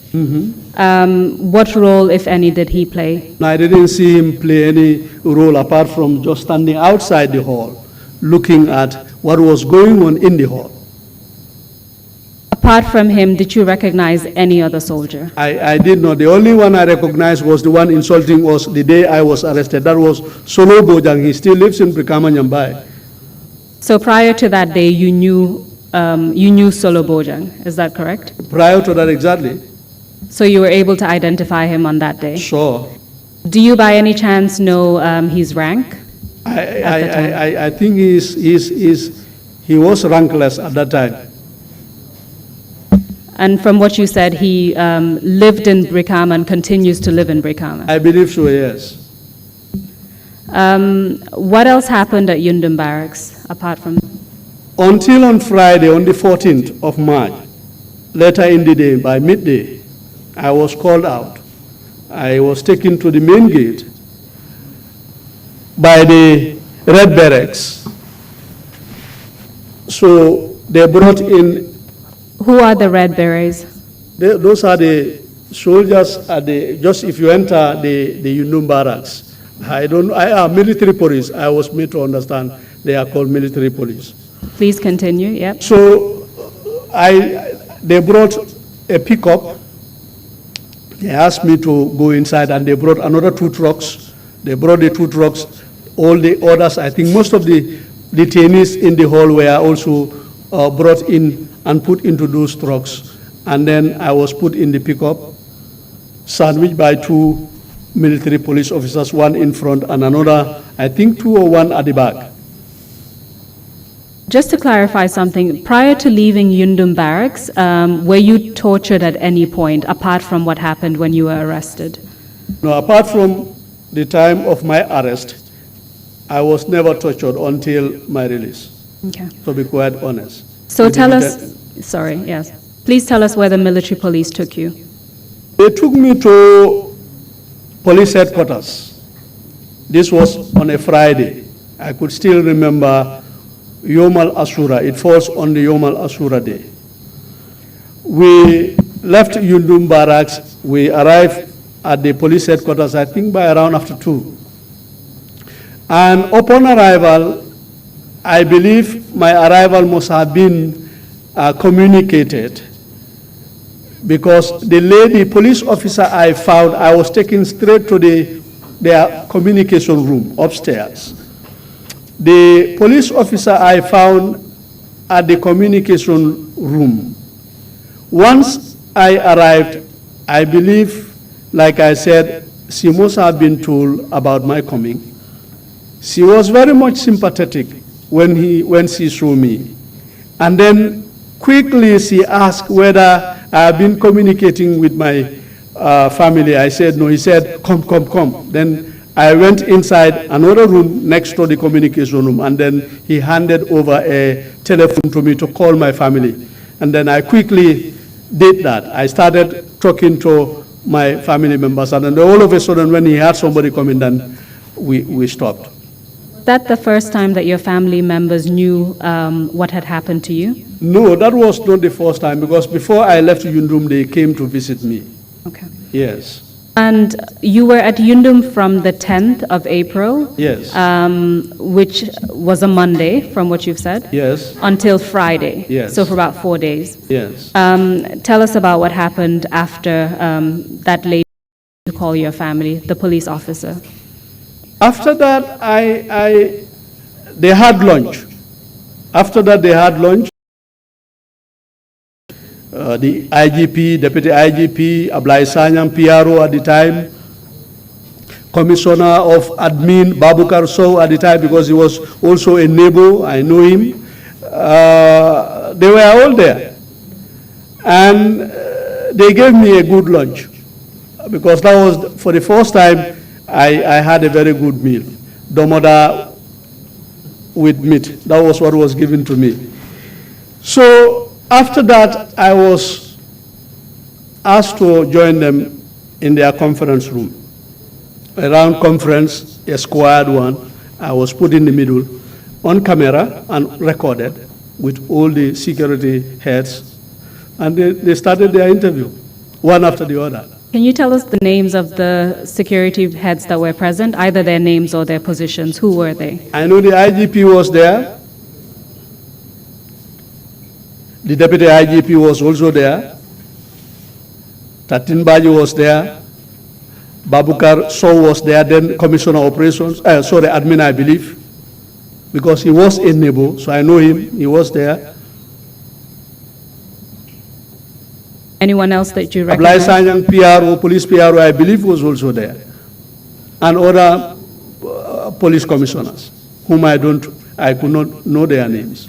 What role, if any, did he play? I didn't see him play any role apart from just standing outside the hall, looking at what was going on in the hall. Apart from him, did you recognize any other soldier? I did not. The only one I recognized was the one insulting us the day I was arrested. That was Solo Bojang. He still lives in Brikama Nyambai. So prior to that day, you knew Solo Bojang, is that correct? Prior to that, exactly. So you were able to identify him on that day? Sure. Do you by any chance know his rank? I think he was rankless at that time. And from what you said, he lived in Brikama and continues to live in Brikama? I believe so, yes. What else happened at Yundum Barracks, apart from... Until on Friday, on the 14th of March, later in the day, by midday, I was called out. I was taken to the main gate by the Red Barracks. So they brought in... Who are the Red Berets? Those are the soldiers just if you enter the Yundum Barracks. I am military police. I was made to understand they are called military police. Please continue, yep. So they brought a pickup They asked me to go inside, and they brought another 2 trucks. They brought the 2 trucks. All the others, I think most of the detainees in the hall were also brought in and put into those trucks. And then I was put in the pickup, sandwiched by 2 military police officers, 1 in front and another, I think 2 or 1 at the back. Just to clarify something, prior to leaving Yundum Barracks, were you tortured at any point, apart from what happened when you were arrested? No, apart from the time of my arrest, I was never tortured until my release, Okay. to be quite honest. So tell us, sorry, yes. Please tell us where the military police took you. They took me to police headquarters. This was on a Friday. I could still remember Yom al-Ashura. It falls on the Yom al-Ashura day. We left Yundum Barracks. We arrived at the police headquarters, I think by around after 2. And upon arrival, I believe my arrival must have been communicated, because the lady police officer I found, I was taken straight to their communication room upstairs. The police officer I found at the communication room, once I arrived, I believe, like I said, she must have been told about my coming. She was very much sympathetic when she saw me. And then quickly she asked whether I have been communicating with my family. I said no. He said, come, come, come. Then I went inside another room next to the communication room, and then he handed over a telephone to me to call my family. And then I quickly did that. I started talking to my family members, and then all of a sudden when he had somebody coming, then we stopped. Was that the first time that your family members knew what had happened to you? No, that was not the first time, because before I left Yundum, they came to visit me. Okay. Yes. And you were at Yundum from the 10th of April? Yes. Which was a Monday, from what you've said? Yes. Until Friday? Yes. So for about 4 days? Yes. Tell us about what happened after that lady to call your family, the police officer. After that, they had lunch. After that, they had lunch. The IGP, Deputy IGP, Ablai Sanyang, PRO at the time, Commissioner of Admin, Babukar Sow at the time, because he was also a neighbor, I know him. They were all there. And they gave me a good lunch, because that was, for the first time, I had a very good meal. Domoda with meat. That was what was given to me. So after that, I was asked to join them in their conference room. A round conference, a squared one. I was put in the middle on camera and recorded with all the security heads. And they started their interview, one after the other. Can you tell us the names of the security heads that were present, either their names or their positions? Who were they? I know the IGP was there. The Deputy IGP was also there. Tatin Baji was there. Babukar Sow was there, then Commissioner Operations, Admin, I believe, because he was a neighbor, so I know him, he was there. Anyone else that you Ablai recognize? Sanyang PRO, police PRO, I believe, was also there. And other police commissioners, whom I could not know their names.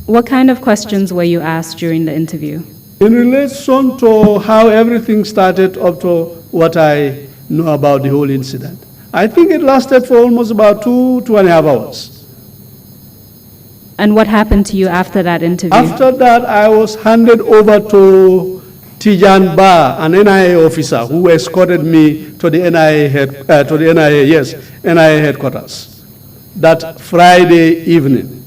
What kind of questions were you asked during the interview? In relation to how everything started up to what I know about the whole incident, I think it lasted for almost about 2.5 hours. And what happened to you after that interview? After that, I was handed over to Tijan Ba, an NIA officer who escorted me to the NIA headquarters that Friday evening,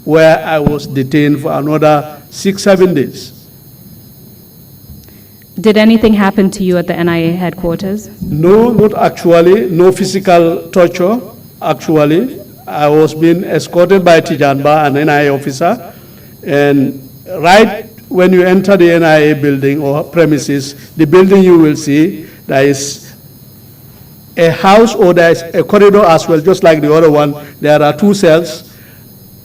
where I was detained for another 6-7 days. Did anything happen to you at the NIA headquarters? No, not actually. No physical torture, actually. I was being escorted by Tijan Ba, an NIA officer, and right when you enter the NIA building or premises, the building you will see, there is a house or there is a corridor as well, just like the other one. There are 2 cells.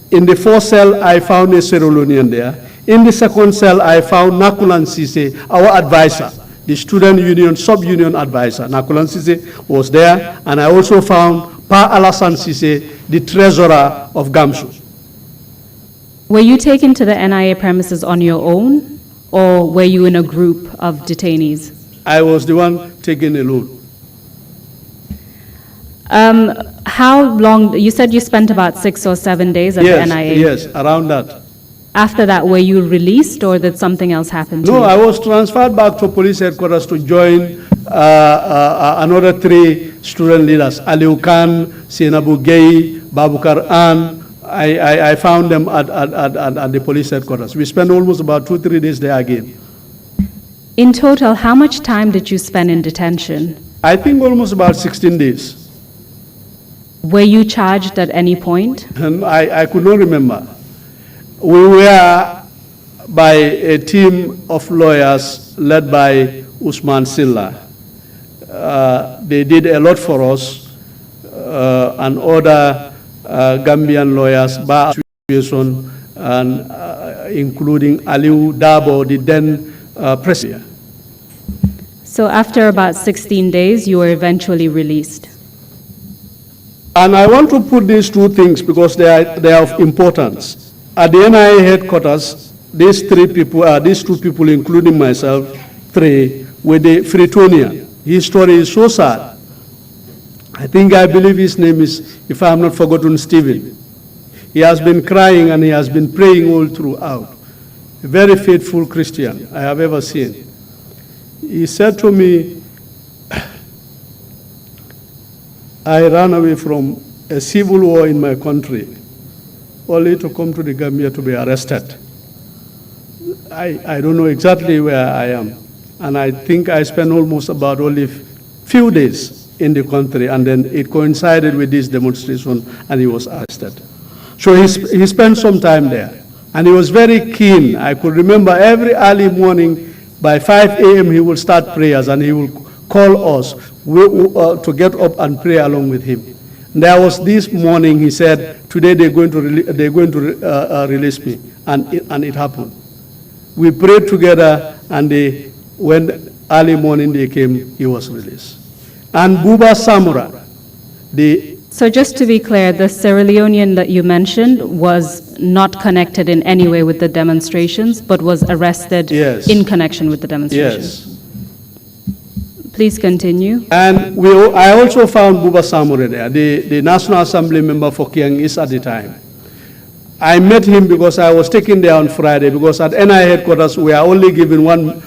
In the 4th cell, I found a Sierra Leonean there. In the 2nd cell, I found Nakulan Sise, our advisor, the student union, sub-union advisor. Nakulan Sise was there, and I also found Pa Alassane Sise, the treasurer of Gamsu. Were you taken to the NIA premises on your own, or were you in a group of detainees? I was the one taken alone. How long, you said you spent about 6 or 7 days at the NIA? Yes, around that. After that, were you released, or did something else happen to you? No, I was transferred back to police headquarters to join another 3 student leaders, Aliu Khan, Senabu Gay, Babukar An. I found them at the police headquarters. We spent almost about 2-3 days there again. In total, how much time did you spend in detention? I think almost about 16 days. Were you charged at any point? And I could not remember. We were by a team of lawyers led by Usman Silla. They did a lot for us, and other Gambian lawyers, Bar Association, and including Aliu Dabo, the then president. So after about 16 days, you were eventually released. And I want to put these 2 things because they are of importance. At the NIA headquarters, these 2 people, including myself, 3, were the Freetonian. His story is so sad. I believe his name is, if I have not forgotten, Stephen. He has been crying and he has been praying all throughout. A very faithful Christian I have ever seen. He said to me, I ran away from a civil war in my country, only to come to the Gambia to be arrested. I don't know exactly where I am. And I think I spent almost about only few days in the country, and then it coincided with this demonstration, and he was arrested. So he spent some time there, and he was very keen. I could remember every early morning by 5 a.m. he would start prayers, and he would call us to get up and pray along with him. There was this morning, he said, today they're going to release me, and it happened. We prayed together, and when early morning they came, he was released. And Buba Samura, So just to be clear, the Sierra Leonean that you mentioned was not connected in any way with the demonstrations, but was arrested in connection with the demonstrations? Yes. Please continue. And I also found Buba Samura there, the National Assembly member for Kiang East at the time. I met him because I was taken there on Friday, because at NI headquarters we are only given one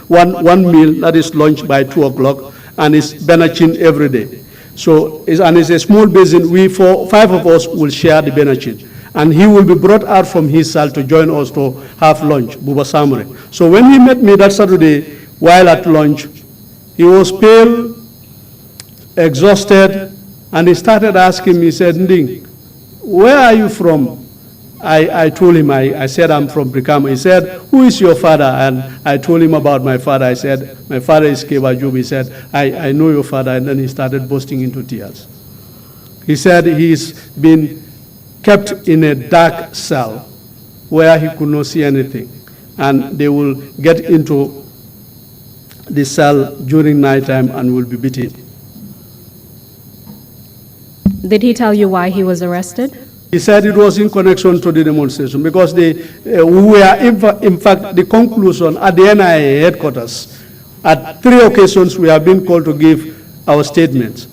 meal, that is lunch by 2 o'clock, and it's benachin every day. So, it's a small basin, 5 of us will share the benachin. And he will be brought out from his cell to join us to have lunch, Buba Samure. So when he met me that Saturday while at lunch, he was pale, exhausted, and he started asking me, he said, Nding, where are you from? I told him, I said, I'm from Brikama. He said, who is your father? And I told him about my father. I said, my father is Keba Jobe. He said, I know your father. And then he started bursting into tears. He said he's been kept in a dark cell where he could not see anything. And they will get into the cell during nighttime and will be beaten. Did he tell you why he was arrested? He said it was in connection to the demonstration because we were, in fact, the conclusion at the NIA headquarters. At 3 occasions, we have been called to give our statements.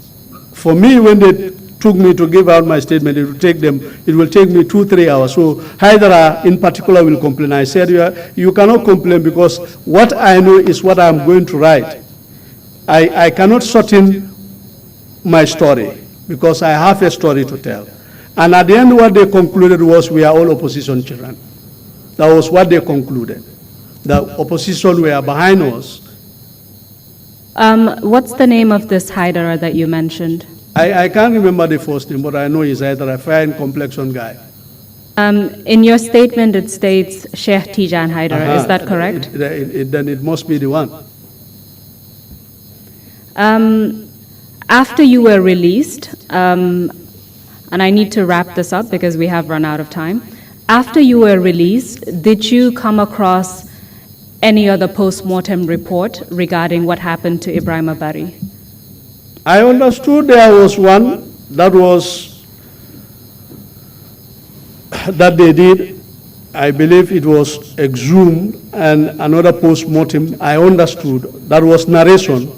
For me, when they took me to give out my statement, it will take me 2-3 hours. So Hydra in particular will complain. I said, you cannot complain because what I know is what I'm going to write. I cannot shorten my story because I have a story to tell. And at the end, what they concluded was we are all opposition children. That was what they concluded. The opposition were behind us. What's the name of this hider that you mentioned? I can't remember the first name, but I know he's either a fair complexion guy. In your statement, it states Sheikh Tijan Haidara. Is that correct? Then it must be the one. After you were released, and I need to wrap this up because we have run out of time. After you were released, did you come across any other post-mortem report regarding what happened to Ibrahim Abari? I understood there was one that they did. I believe it was exhumed, and another post-mortem, I understood, that was narration,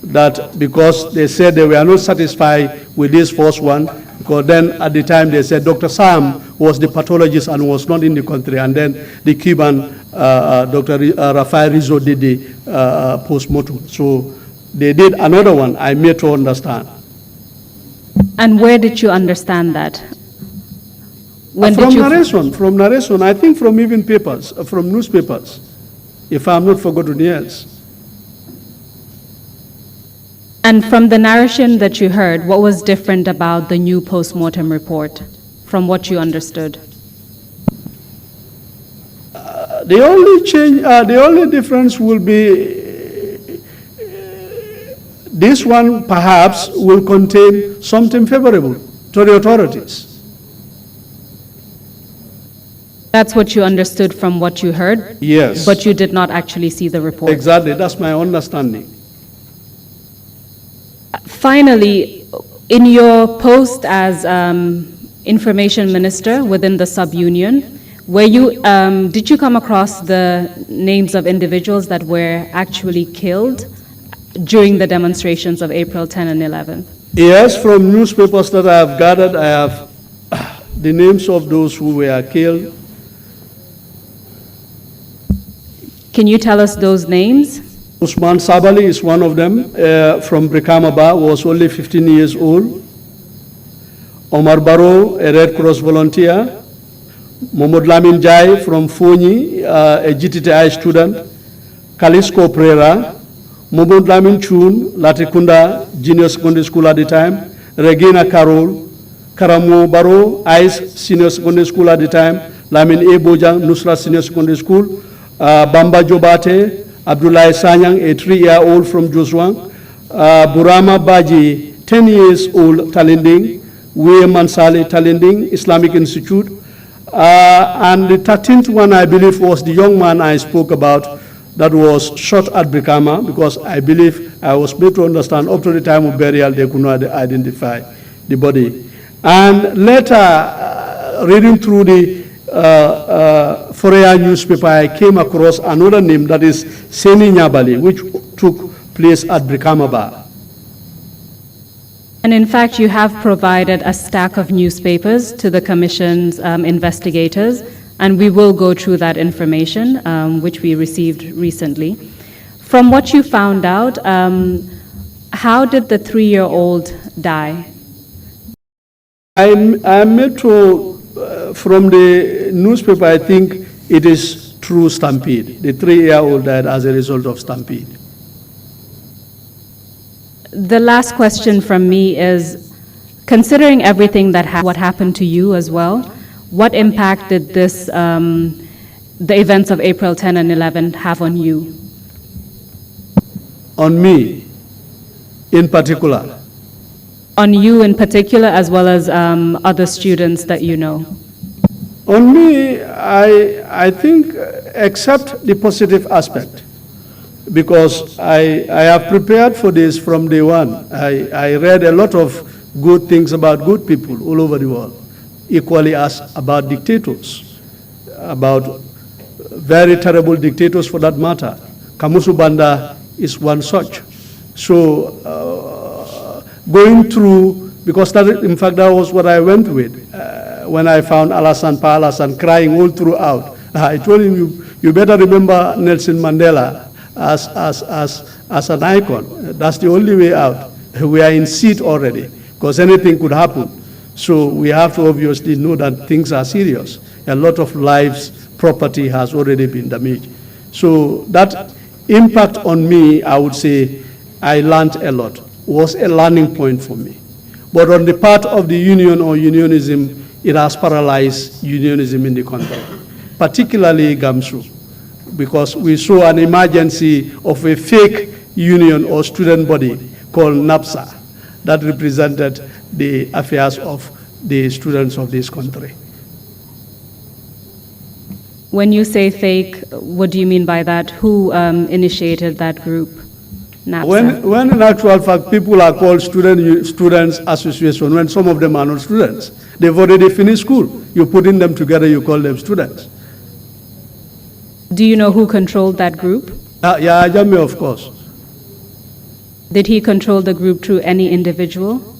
that because they said they were not satisfied with this first one, because then at the time they said Dr. Sam was the pathologist and was not in the country, and then the Cuban Dr. Rafael Rizzo did the post-mortem. So they did another one, I made to understand. And where did you understand that? When From did you narration, I think from even papers, from newspapers, if I'm not forgotten, yes. And from the narration that you heard, what was different about the new post-mortem report from what you understood? The only change, the only difference will be this one perhaps will contain something favorable to the authorities. That's what you understood from what you heard? Yes. But you did not actually see the report? Exactly, that's my understanding. Finally, in your post as information minister within the sub-union, did you come across the names of individuals that were actually killed during the demonstrations of April 10 and 11? Yes, from newspapers that I have gathered, I have the names of those who were killed. Can you tell us those names? Usman Sabali is one of them, from Brikamaba, was only 15 years old. Omar Barrow, a Red Cross volunteer. Mohamed Lamin Jobe from Fonyi, a GTTI student. Kalisco Prera. Mohamed Lamin Chun, Latikunda Junior Secondary School at the time. Regina Carol. Karamo Barrow, ICE Senior Secondary School at the time. Lamin A. Bojang, Nusra Senior Secondary School. Bamba Jobate, Abdullah Sanyang, a 3-year-old from Joswang, Burama Baji, 10 years old, Talinding, Wee Mansali, Talinding, Islamic Institute, and the 13th one, I believe, was the young man I spoke about that was shot at Brikama, because I believe I was made to understand up to the time of burial, they could not identify the body. And later, reading through the Forea newspaper, I came across another name, that is Seni Nyabali, which took place at Brikamaba. And in fact, you have provided a stack of newspapers to the Commission's investigators, and we will go through that information, which we received recently. From what you found out, how did the 3-year-old die? I made to, from the newspaper, I think it is true stampede. The 3-year-old died as a result of stampede. The last question from me is, considering everything that what happened to you as well, what impact did this, the events of April 10 and 11 have on you? On me, in particular? On you in particular, as well as other students that you know? On me, I think, except the positive aspect, because I have prepared for this from day one. I read a lot of good things about good people all over the world, equally as about dictators, about very terrible dictators for that matter. Kamusu Banda is one such. So going through, because that, in fact, that was what I went with. When I found Alassane Pa Alassane crying all throughout, I told him, you better remember Nelson Mandela as an icon. That's the only way out. We are in seat already, because anything could happen. So we have to obviously know that things are serious. A lot of lives, property has already been damaged. So that impact on me, I would say, I learned a lot, was a learning point for me. But on the part of the union or unionism, it has paralyzed unionism in the country, particularly GAMSU, because we saw an emergency of a fake union or student body called NAPSA that represented the affairs of the students of this country. When you say fake, what do you mean by that? Who initiated that group, NAPSA? When in actual fact people are called students association, when some of them are not students, they've already finished school. You're putting them together, you call them students. Do you know who controlled that group? Yeah, Jame, of course. Did he control the group through any individual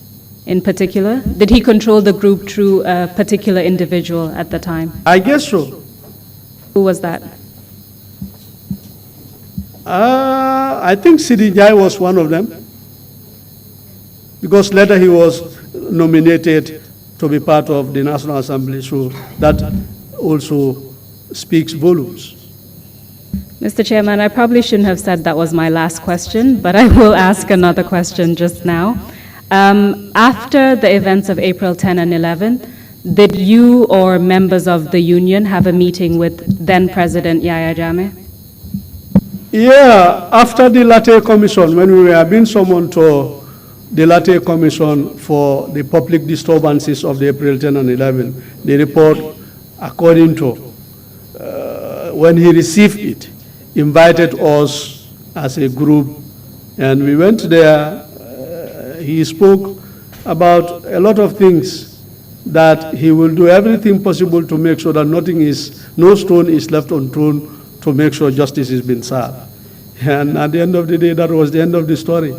in particular? Did he control the group through a particular individual at the time? I guess so. Who was that? I think Sidi Jai was one of them, because later he was nominated to be part of the National Assembly, so that also speaks volumes. Mr. Chairman, I probably shouldn't have said that was my last question, but I will ask another question just now. After the events of April 10 and 11, did you or members of the union have a meeting with then President Yahya Jammeh? Yeah, after the Latte Commission, when we were being summoned to the Latte Commission for the public disturbances of the April 10 and 11, the report, according to, when he received it, invited us as a group, and we went there. He spoke about a lot of things, that he will do everything possible to make sure that no stone is left unturned to make sure justice has been served. And at the end of the day, that was the end of the story.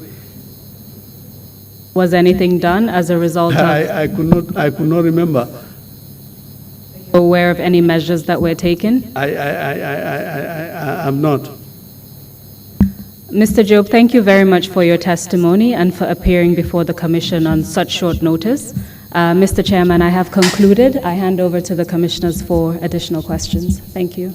Was anything done as a result of? I could not remember. Aware of any measures that were taken? I'm not. Mr. Jobe, thank you very much for your testimony and for appearing before the Commission on such short notice. Mr. Chairman, I have concluded. I hand over to the Commissioners for additional questions. Thank you.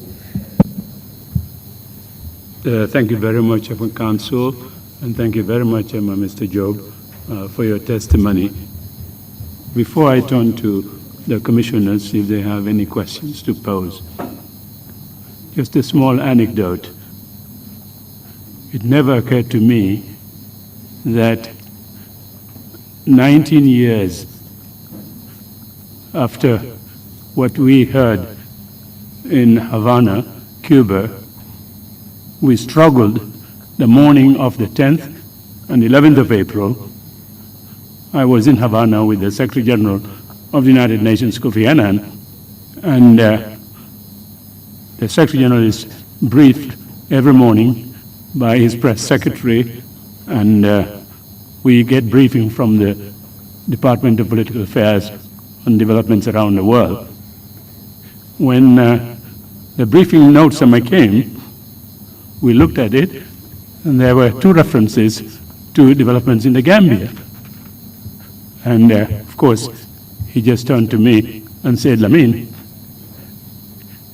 Thank you very much, Council, and thank you very much, Mr. Jobe, for your testimony. Before I turn to the Commissioners, if they have any questions to pose, just a small anecdote. It never occurred to me that 19 years after what we heard in Havana, Cuba, we struggled the morning of the 10th and 11th of April. I was in Havana with the Secretary General of the United Nations, Kofi Annan, and the Secretary General is briefed every morning by his press secretary, and we get briefing from the Department of Political Affairs on developments around the world. When the briefing notes came, we looked at it, and there were two references to developments in the Gambia. And of course, he just turned to me and said, Lamin,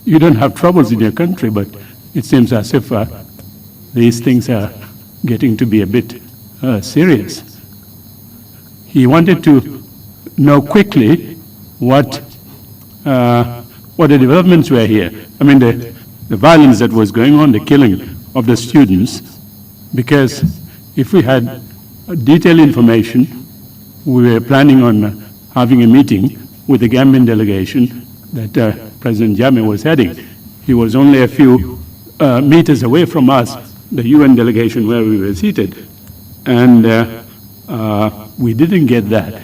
you don't have troubles in your country, but it seems as if these things are getting to be a bit serious. He wanted to know quickly what the developments were here. I mean, the violence that was going on, the killing of the students, because if we had detailed information, we were planning on having a meeting with the Gambian delegation that President Jammeh was heading. He was only a few meters away from us, the UN delegation where we were seated, and we didn't get that.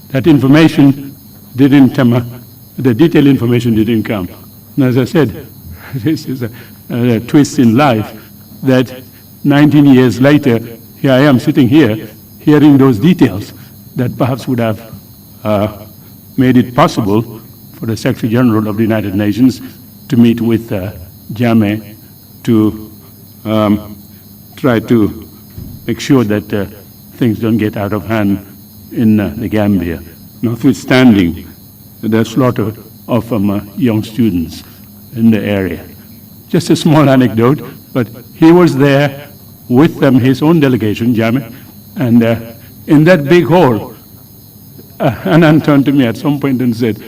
That information didn't come, the detailed information didn't come. And as I said, this is a twist in life that 19 years later, here I am sitting here, hearing those details that perhaps would have made it possible for the Secretary General of the United Nations to meet with Jammeh to try to make sure that things don't get out of hand in the Gambia, notwithstanding the slaughter of young students in the area. Just a small anecdote, but he was there with his own delegation, Jammeh, and in that big hall, Annan turned to me at some point and said,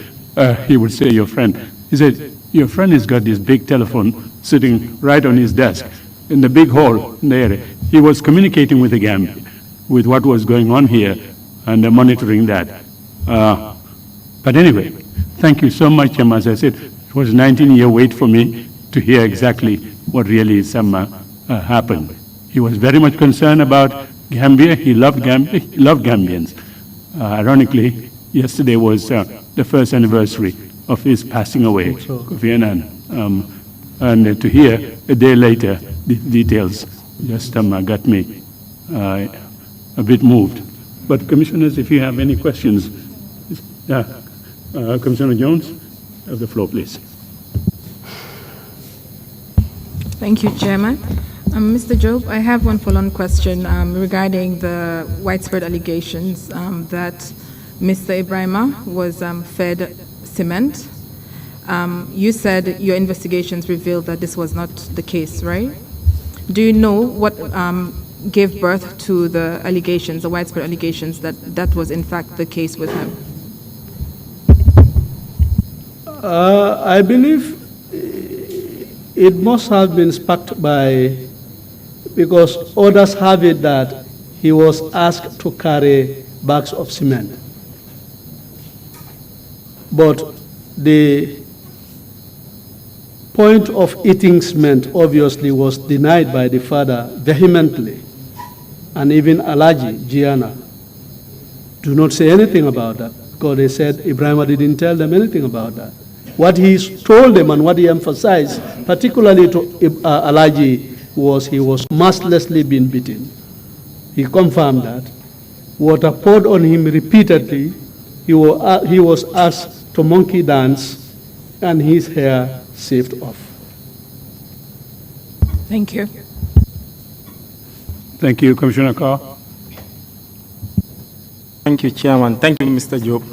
he would say, your friend. He said, your friend has got this big telephone sitting right on his desk in the big hall there. He was communicating with the Gambia, with what was going on here, and monitoring that. But anyway, thank you so much, as I said, it was a 19-year wait for me to hear exactly what really happened. He was very much concerned about Gambia. He loved Gambia. He loved Gambians. Ironically, yesterday was the first anniversary of his passing away, Kofi Annan. And to hear a day later the details just got me a bit moved. But commissioners, if you have any questions, Commissioner Jones, have the floor, please. Thank you, Chairman. Mr. Jobe, I have one follow-on question regarding the widespread allegations that Mr. Ibrahima was fed cement. You said your investigations revealed that this was not the case, right? Do you know what gave birth to the allegations, the widespread allegations that that was in fact the case with him? I believe it must have been sparked by, because others have it that he was asked to carry bags of cement. But the point of eating cement obviously was denied by the father vehemently, and even Alaji, Gianna, do not say anything about that, because they said Ibrahima didn't tell them anything about that. What he told them and what he emphasized, particularly to Alaji, was he was mercilessly being beaten. He confirmed that. Water poured on him repeatedly. He was asked to monkey dance, and his hair shaved off. Thank you. Thank you, Commissioner Carr. Thank you, Chairman. Thank you, Mr. Jobe.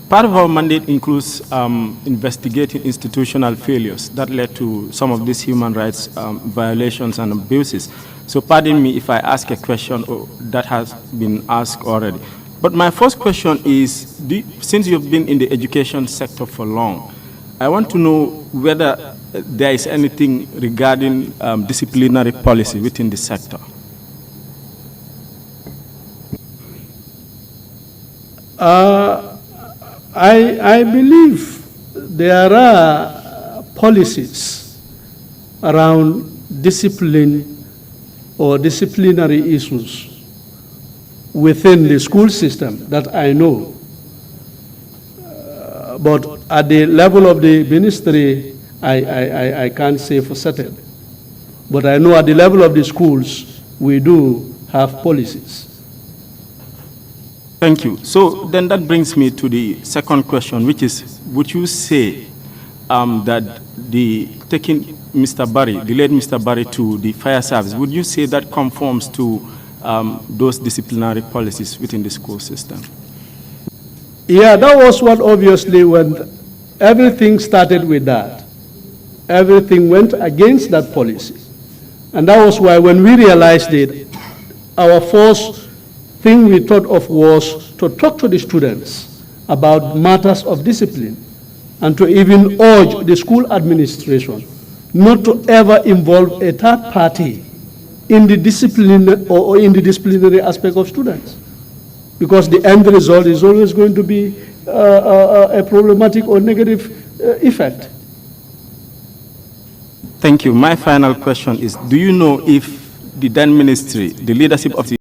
Part of our mandate includes investigating institutional failures that led to some of these human rights violations and abuses. So pardon me if I ask a question that has been asked already. But my first question is, since you've been in the education sector for long, I want to know whether there is anything regarding disciplinary policy within the sector. I believe there are policies around discipline or disciplinary issues within the school system that I know. But at the level of the ministry, I can't say for certain. But I know at the level of the schools, we do have policies. Thank you. So then that brings me to the second question, which is, would you say that taking Mr. Barry, the late Mr. Barry to the fire service, would you say that conforms to those disciplinary policies within the school system? Yeah, that was what obviously when everything started with that. Everything went against that policy. And that was why when we realized it, our first thing we thought of was to talk to the students about matters of discipline and to even urge the school administration not to ever involve a third party in the discipline or in the disciplinary aspect of students. Because the end result is always going to be a problematic or negative effect. Thank you. My final question is, do you know if the then ministry, the leadership of the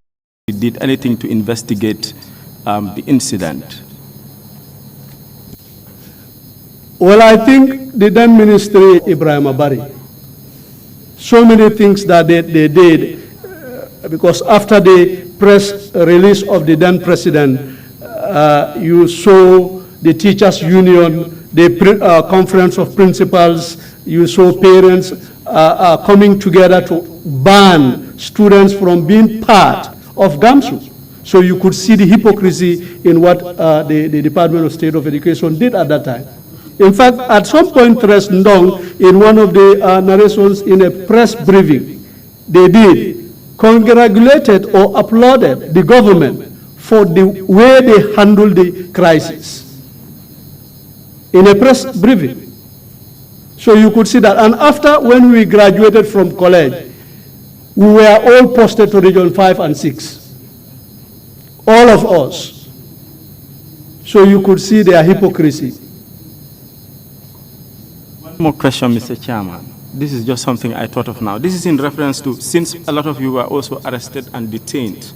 did anything to investigate the incident? Well, I think the then ministry, Ibrahim Abari, so many things that they did, because after the press release of the then president, you saw the teachers' union, the conference of principals, you saw parents coming together to ban students from being part of GAMSU. So you could see the hypocrisy in what the Department of State of Education did at that time. In fact, at some point, Tres Ndong, in one of the narrations in a press briefing, they did congratulated or applauded the government for the way they handled the crisis. in a press briefing. So you could see that. And after, when we graduated from college, we were all posted to Region 5 and 6. All of us. So you could see their hypocrisy. One more question, Mr. Chairman. This is just something I thought of now. This is in reference to, since a lot of you were also arrested and detained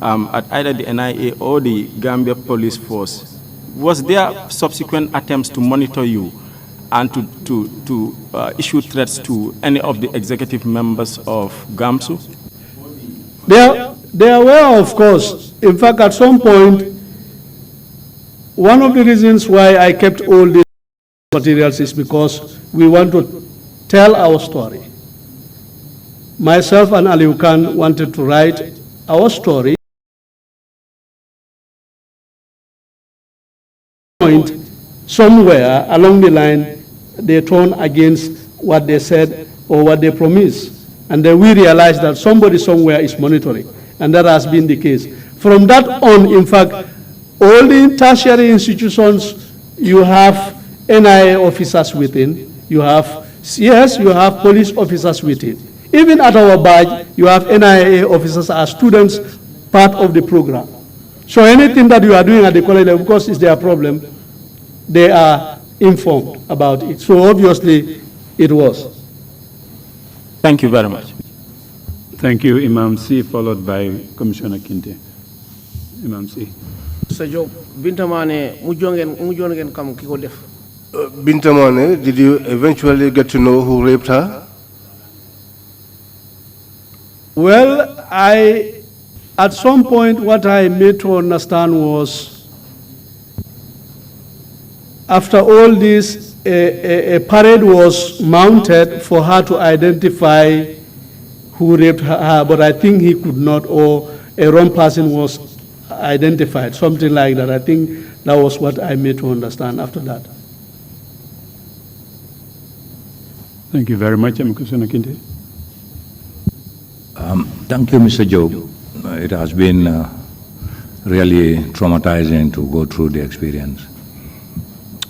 at either the NIA or the Gambia Police Force, was there subsequent attempts to monitor you and to issue threats to any of the executive members of GAMSU? They were, of course. In fact, at some point, one of the reasons why I kept all these materials is because we want to tell our story. Myself and Aliu Khan wanted to write our story. Somewhere along the line, they turned against what they said or what they promised. And then we realized that somebody somewhere is monitoring. And that has been the case. From that on, in fact, all the tertiary institutions, you have NIA officers within, you have, yes, you have police officers within. Even at our badge, you have NIA officers as students, part of the program. So anything that you are doing at the college level, because it's their problem, they are informed about it. So obviously, it was. Thank you very much. Thank you, Imam C, followed by Commissioner Kinte. Imam C. Mr. Jobe, Bintamane, mujongen kam kiko def. Bintamane, did you eventually get to know who raped her? Well, at some point, what I made to understand was, after all this, a parade was mounted for her to identify who raped her, but I think he could not, or a wrong person was identified, something like that. I think that was what I made to understand after that. Thank you very much, Commissioner Kinte. Thank you, Mr. Jobe. It has been really traumatizing to go through the experience.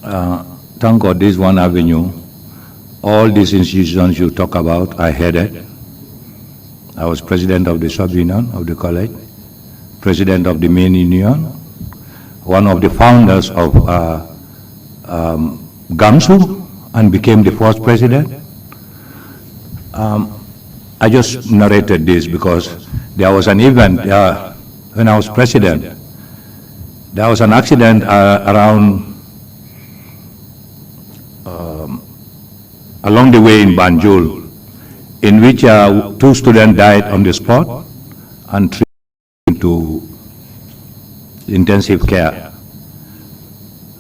Thank God this one avenue, all these institutions you talk about, I headed. I was president of the sub-union of the college, president of the main union, one of the founders of GAMSU, and became the first president. I just narrated this because there was an event when I was president. There was an accident around along the way in Banjul, in which 2 students died on the spot and 3 into intensive care.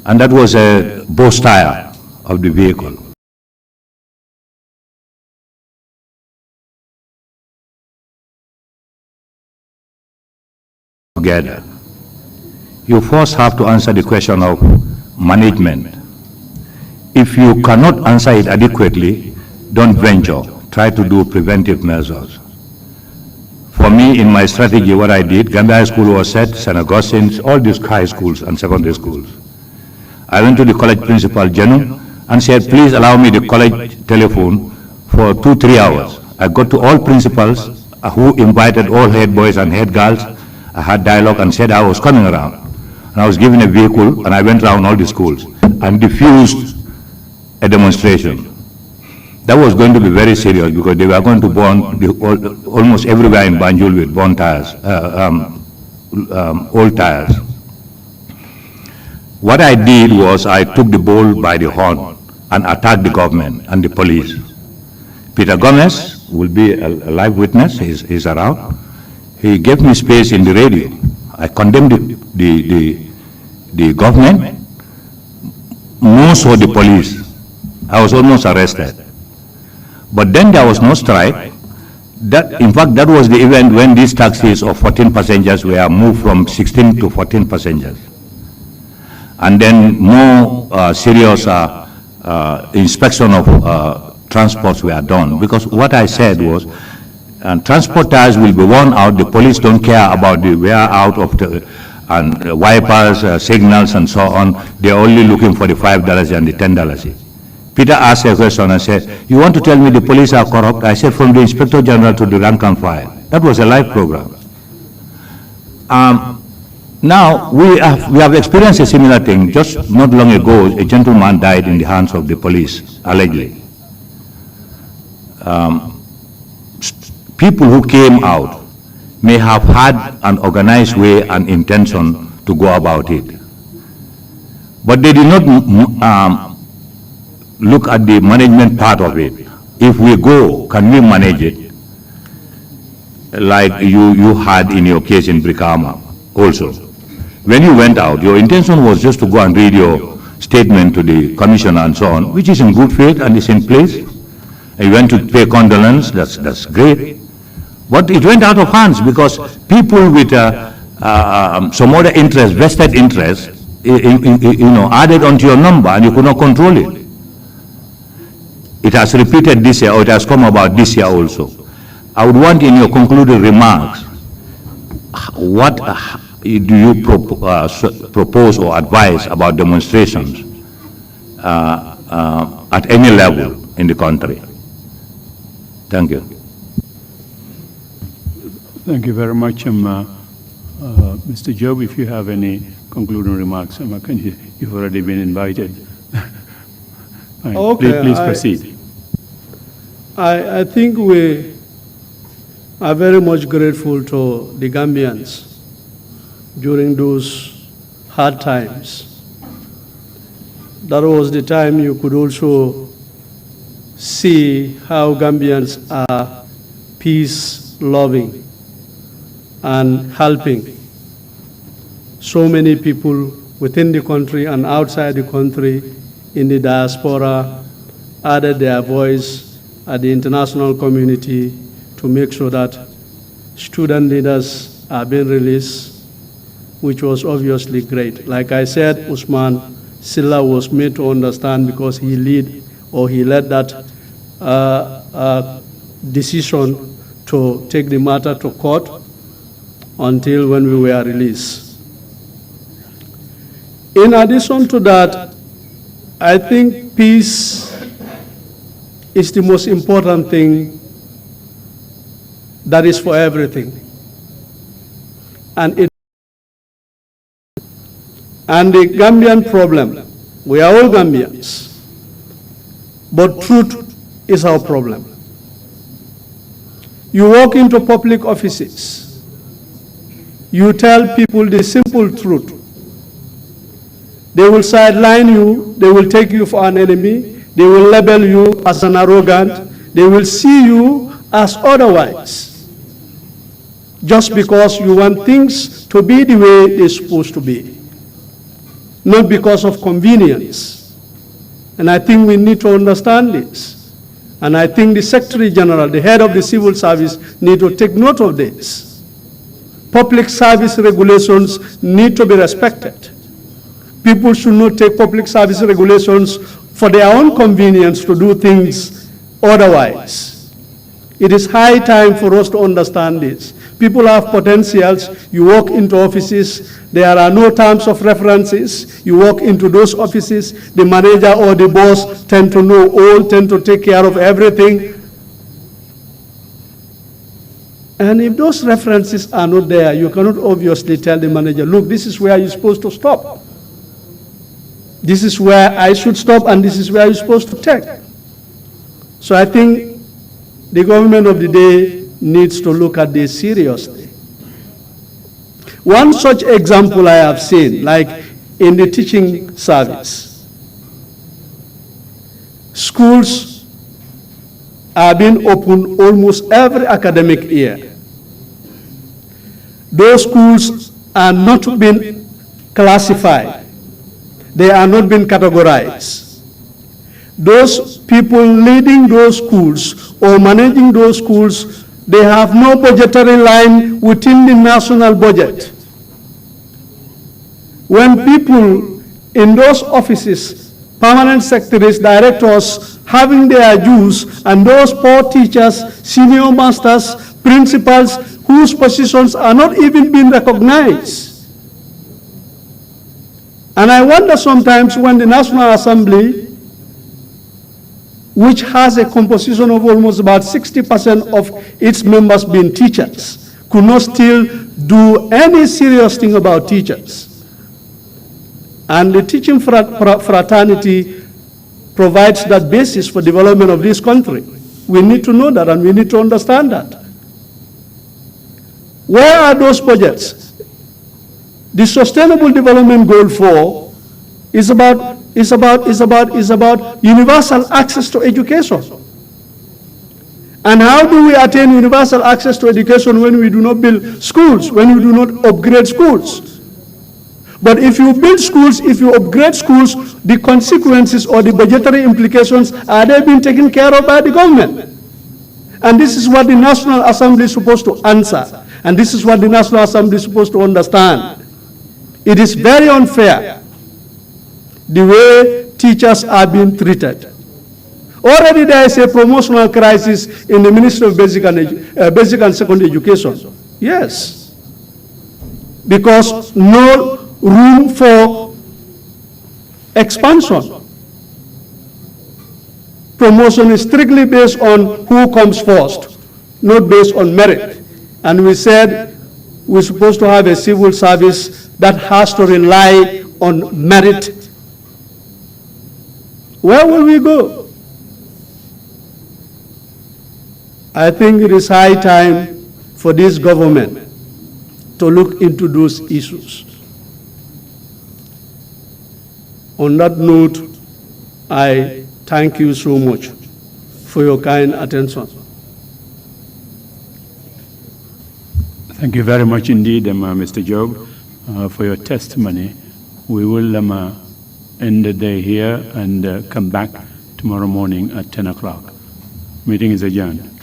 And that was a burst tire of the vehicle. Together. You first have to answer the question of management. If you cannot answer it adequately, don't venture. Try to do preventive measures. For me, in my strategy, what I did, Gambia High School was set, St. Augustine's, all these high schools and secondary schools. I went to the college principal, Jenu, and said, please allow me the college telephone for 2-3 hours. I got to all principals who invited all head boys and head girls. I had dialogue and said I was coming around. And I was given a vehicle, and I went around all the schools and diffused a demonstration. That was going to be very serious because they were going to burn almost everywhere in Banjul with burn tires, old tires. What I did was I took the bull by the horn and attacked the government and the police. Peter Gomez will be a live witness, he's around. He gave me space in the radio. I condemned the government, more so the police. I was almost arrested. But then there was no strike. In fact, that was the event when these taxis of 14 passengers were moved from 16 to 14 passengers. And then more serious inspection of transports were done. Because what I said was, transporters will be worn out. The police don't care about the wear out of the and wipers, signals, and so on. They're only looking for the $5 and the $10. Peter asked a question and said, "You want to tell me the police are corrupt?" I said, "From the Inspector General to the rank and file." That was a live program. Now, we have experienced a similar thing. Just not long ago, a gentleman died in the hands of the police, allegedly. People who came out may have had an organized way and intention to go about it. But they did not look at the management part of it. If we go, can we manage it? Like you had in your case in Brikama also. When you went out, your intention was just to go and read your statement to the commissioner and so on, which is in good faith and is in place. And you went to pay condolence, that's great. But it went out of hands because people with some other interest, vested interest, added onto your number and you could not control it. It has repeated this year, or it has come about this year also. I would want in your concluding remarks, what do you propose or advise about demonstrations at any level in the country? Thank you. Thank you very much, Mr. Jobe. If you have any concluding remarks, you've already been invited. Fine. Okay, please proceed. I think we are very much grateful to the Gambians during those hard times. That was the time you could also see how Gambians are peace-loving and helping so many people within the country and outside the country in the diaspora added their voice at the international community to make sure that student leaders are being released, which was obviously great. Like I said, Usman Silla was made to understand because he led that decision to take the matter to court until when we were released. In addition to that, I think peace is the most important thing that is for everything. And the Gambian problem, we are all Gambians, but truth is our problem. You walk into public offices, you tell people the simple truth. They will sideline you, they will take you for an enemy, they will label you as an arrogant, they will see you as otherwise, just because you want things to be the way they're supposed to be, not because of convenience. And I think we need to understand this. And I think the Secretary General, the head of the civil service, need to take note of this. Public service regulations need to be respected. People should not take public service regulations for their own convenience to do things otherwise. It is high time for us to understand this. People have potentials. You walk into offices, there are no terms of references. You walk into those offices, the manager or the boss tend to know all, tend to take care of everything. And if those references are not there, you cannot obviously tell the manager, look, this is where you're supposed to stop. This is where I should stop, and this is where you're supposed to take. So I think the government of the day needs to look at this seriously. One such example I have seen, like in the teaching service. Schools are being opened almost every academic year. Those schools are not being classified. They are not being categorized. Those people leading those schools or managing those schools, they have no budgetary line within the national budget. When people in those offices, permanent secretaries, directors, having their dues, and those poor teachers, senior masters, principals, whose positions are not even being recognized, And I wonder sometimes when the National Assembly, which has a composition of almost about 60% of its members being teachers, could not still do any serious thing about teachers. And the teaching fraternity provides that basis for development of this country. We need to know that and we need to understand that. Where are those projects? The Sustainable Development Goal 4 is about universal access to education. And how do we attain universal access to education when we do not build schools, when we do not upgrade schools? But if you build schools, if you upgrade schools, the consequences or the budgetary implications, are they being taken care of by the government? And this is what the National Assembly is supposed to answer. And this is what the National Assembly is supposed to understand. It is very unfair the way teachers are being treated. Already there is a promotional crisis in the Ministry of Basic and Secondary Education. Yes. Because no room for expansion. Promotion is strictly based on who comes first, not based on merit. And we said we're supposed to have a civil service that has to rely on merit. Where will we go? I think it is high time for this government to look into those issues. On that note, I thank you so much for your kind attention. Thank you very much indeed, Mr. Jobe, for your testimony. We will end the day here and come back tomorrow morning at 10 o'clock. Meeting is adjourned.